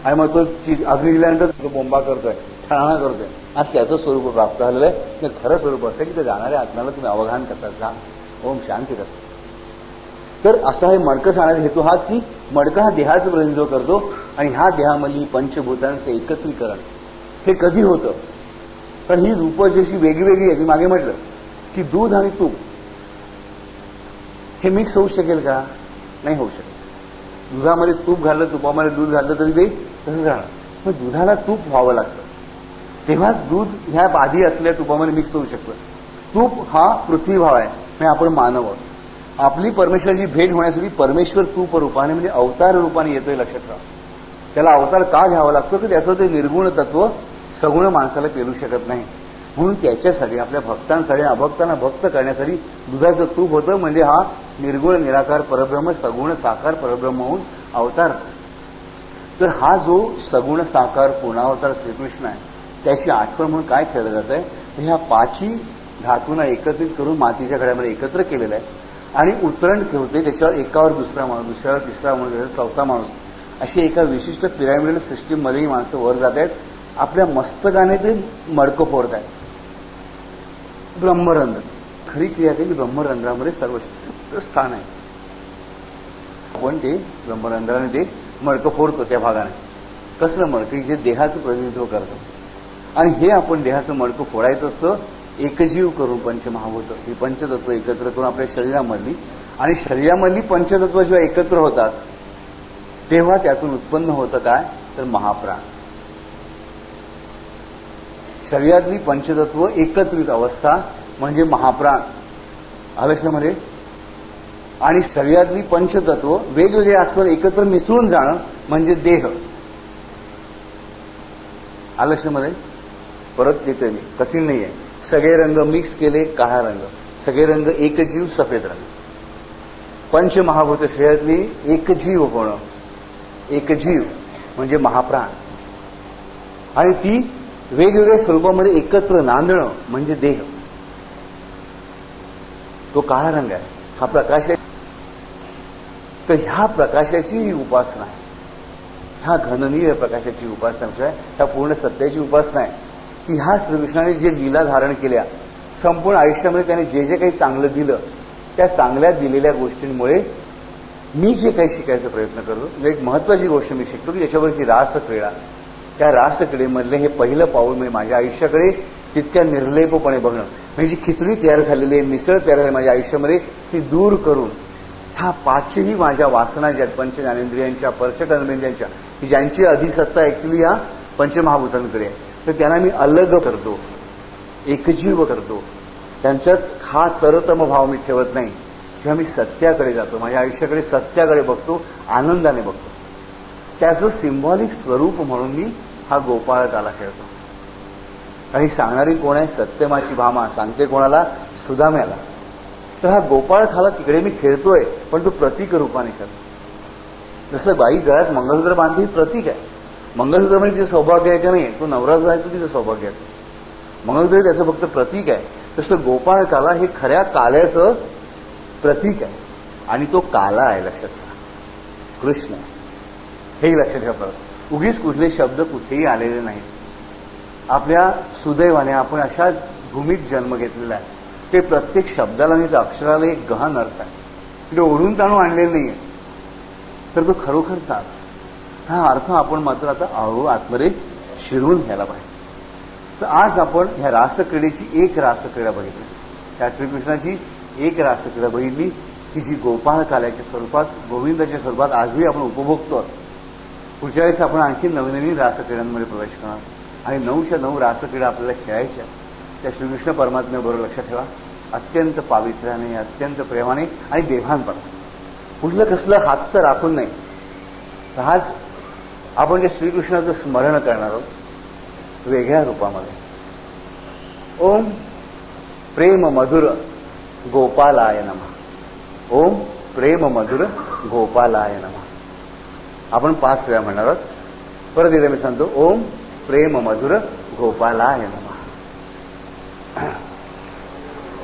S1: आणि मग तो अग्नी दिल्यानंतर तो बोंबा करतोय, ठाणा करतोय. आज त्याचं स्वरूप प्राप्त झालेलं आहे. ते खरं स्वरूप असतं की ते जाणाऱ्या आत्म्याला तुम्ही अवघान करतात. जा ओम शांतीत असतं. तर असा हे मडकं सांगण्याचा हेतू हाच की मडकं हा देहाचं प्रतिनिधित्व करतो. आणि ह्या देहामधली पंचभूतांचं एकत्रीकरण हे कधी होतं? कारण ही रूपं जशी वेगळी आहे, मी मागे म्हटलं की दूध आणि तूप हे मिक्स होऊ शकेल का? नाही होऊ शकत. दुधामध्ये तूप घाललं, तुपामध्ये दूध घाललं तरी ते तसंच राहणार. मग दुधाला तूप व्हावं लागतं, तेव्हाच दूध ह्या आधी असलेल्या तुपामध्ये मिक्स होऊ शकतं. तूप हा पृथ्वी भाव आहे, म्हणजे आपण मानव आहोत. आपली परमेश्वराची भेट होण्यासाठी परमेश्वर तूप रूपाने म्हणजे अवतार रूपाने येतोय, लक्षात ठेवा. त्याला अवतार का घ्यावा लागतो की त्याचं ते निर्गुण तत्व सगुण माणसाला पेलू शकत नाही. म्हणून त्याच्यासाठी आपल्या भक्तांसाठी अभक्तांना भक्त करण्यासाठी दुधाचं तूप होतं. म्हणजे हा निर्गुण निराकार परब्रह्म सगुण साकार परब्रह्म होऊन अवतार. तर हा जो सगुण साकार पूर्णावतार श्रीकृष्ण आहे त्याची आठवण म्हणून काय केलं जात आहे, ह्या पाची धातूंना एकत्रित करून मातीच्या घड्यामध्ये एकत्र केलेलं आहे आणि उतरण ठेवते. त्याच्यावर एकावर दुसरा माणूस, दुसऱ्यावर तिसरा माणूस, चौथा माणूस, अशी एका विशिष्ट पिरामिडल सिस्टीममध्ये ही माणसं वर जात आहेत. आपल्या मस्तकाने ते मडकं फोडत आहेत. ब्रह्मरंध्र खरी क्रिया की ब्रह्मरंध्रामध्ये सर्व स्थान आहे. आपण ते ब्रह्मरंध्राने ते मडकं फोडतो त्या भागाने. कसलं मडकं, जे देहाचं प्रतिनिधित्व करतं. आणि हे आपण देहाचं मडकं फोडायचं असतं एकजीव करून पंचमहाभूत ही पंचतत्व एकत्र करून आपल्या शरीरामधली. आणि शरीरामधली पंचतत्व जेव्हा एकत्र होतात तेव्हा त्यातून उत्पन्न होतं काय, तर महाप्राण. शरीरातली पंचतत्व एकत्रित अवस्था म्हणजे महाप्राण आलक्ष्यामध्ये. आणि शरीरातली पंचतत्व वेगवेगळे असतात एकत्र मिसळून जाणं म्हणजे देह आलक्ष्यामध्ये. परत येते मी, कठीण नाही आहे. सगळे रंग मिक्स केले, काळा रंग. सगळे रंग एकजीव सफेद रंग. पंचमहाभूत शरीरातली एकजीव होणं, एकजीव म्हणजे महाप्राण. आणि ती वेगवेगळ्या स्वरूपामध्ये एकत्र नांदणं म्हणजे देह. तो काळा रंग आहे, हा प्रकाश आहे. तर ह्या प्रकाशाची ही उपासना आहे. ह्या घननीय प्रकाशाची उपासना आहे, ह्या पूर्ण सत्याची उपासना आहे की ह्या श्रीकृष्णाने जे लीला धारण केल्या, संपूर्ण आयुष्यामध्ये त्याने जे जे काही चांगलं दिलं त्या चांगल्या दिलेल्या गोष्टींमुळे मी जे काही शिकायचा प्रयत्न करतो. एक महत्वाची गोष्ट मी शिकतो की त्याच्यावरची रासक्रीडा. त्या रासक्रीडेमधले हे पहिलं पाऊल म्हणजे माझ्या आयुष्याकडे तितक्या निर्लेपपणे बघणं. म्हणजे जी खिचडी तयार झालेली आहे, मिसळ तयार झाली माझ्या आयुष्यामध्ये, ती दूर करून ह्या पाचही माझ्या वासना ज्या पंच ज्ञानेंद्रियांच्या पंचकर्मेंद्रियांच्या की ज्यांची अधिसत्ता ऍक्च्युली या पंचमहाभूतांकडे आहे, तर त्यांना मी अलग करतो, एकजीव करतो. त्यांच्यात हा तरतम भाव मी ठेवत नाही. जेव्हा मी सत्याकडे जातो, माझ्या आयुष्याकडे सत्याकडे बघतो, आनंदाने बघतो, त्याचं सिंबॉलिक स्वरूप म्हणून मी हा गोपाळ काला खेळतो. आणि सांगणारी कोण आहे, सत्यमाची भामा सांगते कोणाला, सुदाम्याला. तर हा गोपाळ खाला तिकडे मी खेळतोय, पण तो प्रतीक रूपाने खेळतो. जसं बाई गळ्यात मंगळसूत्र बांधते ही प्रतीक आहे. मंगळसूत्र म्हणजे तिचं सौभाग्य आहे का नाही, तो नवरा जो आहे तो तिचं सौभाग्य असतं. मंगळसूत्र त्याचं फक्त प्रतीक आहे. तसं गोपाळ काला हे खऱ्या काल्याचं प्रतीक आहे. आणि तो काला आहे, लक्षात ठेवा, कृष्ण हेही लक्षात ठेवा. उगीच कुठले शब्द कुठेही आलेले नाहीत. आपल्या सुदैवाने आपण अशा भूमीत जन्म घेतलेला आहे ते प्रत्येक शब्दाला आणि अक्षराला एक गहन अर्थ आहे. म्हणजे ओढून ताणून आणलेलं नाहीये, तर तो खरोखर चाल. हा अर्थ आपण मात्र आता हळूहळू आतमध्ये शिरून घ्यायला पाहिजे. तर आज आपण ह्या रासक्रीडेची एक रासक्रीडा बघितली, त्या श्रीकृष्णाची एक रासक्रीडा बघितली की जी गोपाळ काल्याच्या स्वरूपात, गोविंदाच्या स्वरूपात आजही आपण उपभोगतो. पुढच्या वेळेस आपण आणखी नवीन रासक्रीडांमध्ये प्रवेश करणार आणि 9च्या 9 रासक्रीडा आपल्याला खेळायच्या त्या श्रीकृष्ण परमात्म्याबरोबर. लक्षात ठेवा, अत्यंत पावित्र्याने, अत्यंत प्रेमाने आणि देवाणपणाने. कुठलं कसलं हातचं राखून नाही. तर आज आपण त्या श्रीकृष्णाचं स्मरण करणार आहोत वेगळ्या रूपामध्ये. ओम प्रेम मधुर गोपालाय नमः. ओम प्रेम मधुर गोपालाय नमः. आपण 5 वेळा म्हणणार आहोत. परत एकदा मी सांगतो, ओम प्रेम मधुर गोपालाय नमः.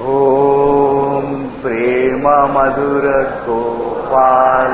S1: ओम प्रेम मधुर गोपालाय